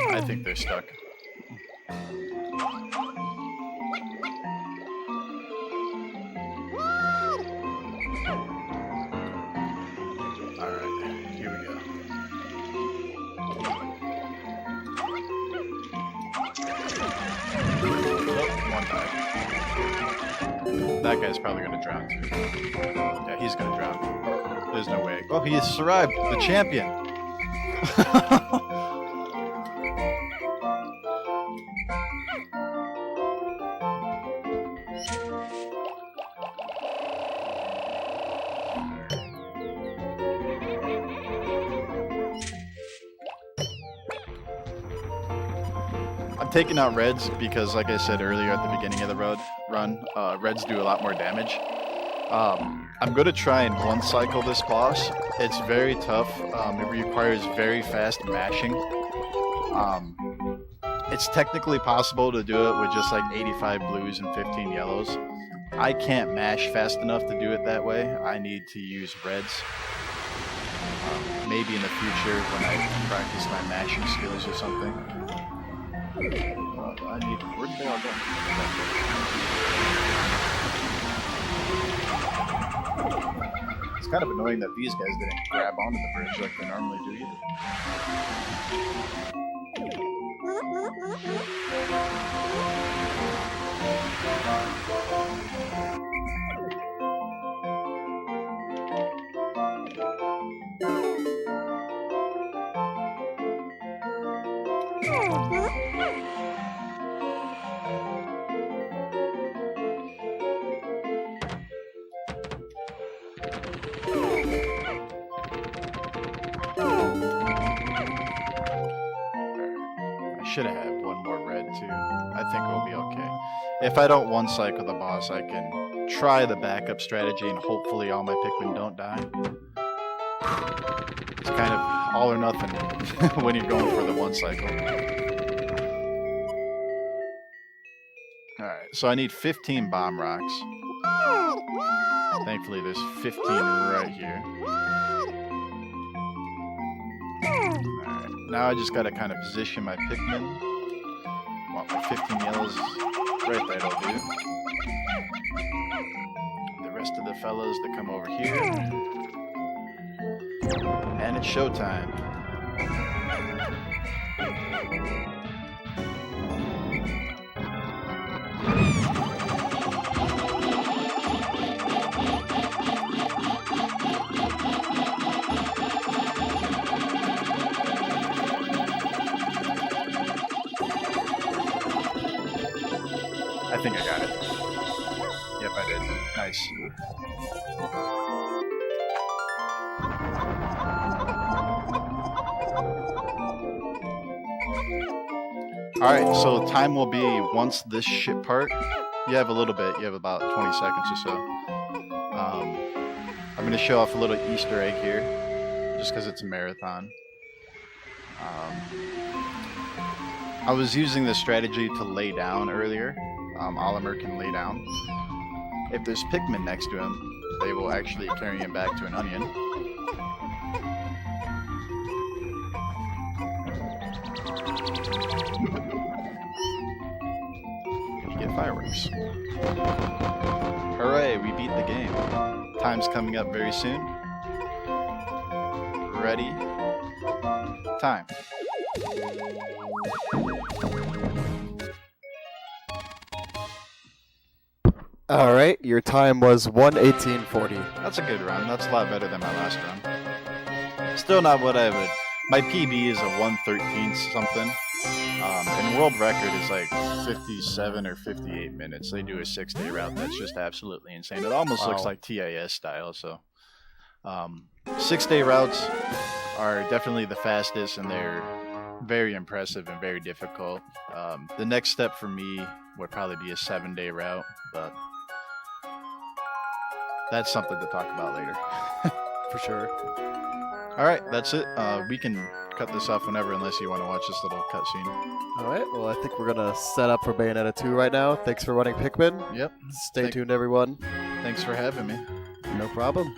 S1: I think they're stuck. Alright, here we go. Oh, one died. That guy's probably gonna drown too. Yeah, he's gonna drown. There's no way. Oh, he has survived! The champion! I'm taking out reds because, like I said earlier at the beginning of the run, reds do a lot more damage. I'm going to try and one-cycle this boss. It's very tough. It requires very fast mashing. It's technically possible to do it with just like 85 blues and 15 yellows. I can't mash fast enough to do it that way. I need to use reds. Maybe in the future when I practice my mashing skills or something. Where did they all go? It's kind of annoying that these guys didn't grab onto the bridge like they normally do either. Should have had one more red too. I think we'll be okay. If I don't one cycle the boss, I can try the backup strategy and hopefully all my Pikmin don't die. It's kind of all or nothing when you're going for the one cycle. Alright, so I need 15 bomb rocks. Thankfully there's 15 right here. Now I just gotta kind of position my Pikmin. Want my 15 yellows right there, that'll do. The rest of the fellows that come over here. And it's showtime. I think I got it. Yep, I did. Nice. Alright, so time will be once this ship part. You have a little bit. You have about 20 seconds or so. I'm going to show off a little Easter egg here, just because it's a marathon. I was using this strategy to lay down earlier. Oliver can lay down. If there's Pikmin next to him, they will actually carry him back to an onion. You get fireworks. Hooray, we beat the game. Time's coming up very soon. Ready? Time.
S3: Alright, your time was 1:18:40.
S1: That's a good run. That's a lot better than my last run. Still not what I would. My PB is a 1:13 something. And world record is like 57 or 58 minutes. They do a 6-day route. That's just absolutely insane. It almost looks
S2: Wow.
S1: like TIS style. So 6-day routes are definitely the fastest, and they're very impressive and very difficult. The next step for me would probably be a 7-day route, but that's something to talk about later.
S3: For sure.
S1: All right, that's it. We can cut this off whenever, unless you want to watch this little cutscene.
S3: All right. Well, I think we're gonna set up for Bayonetta 2 right now. Thanks for running Pikmin.
S1: Yep.
S3: Stay tuned, everyone.
S1: Thanks for having me.
S3: No problem.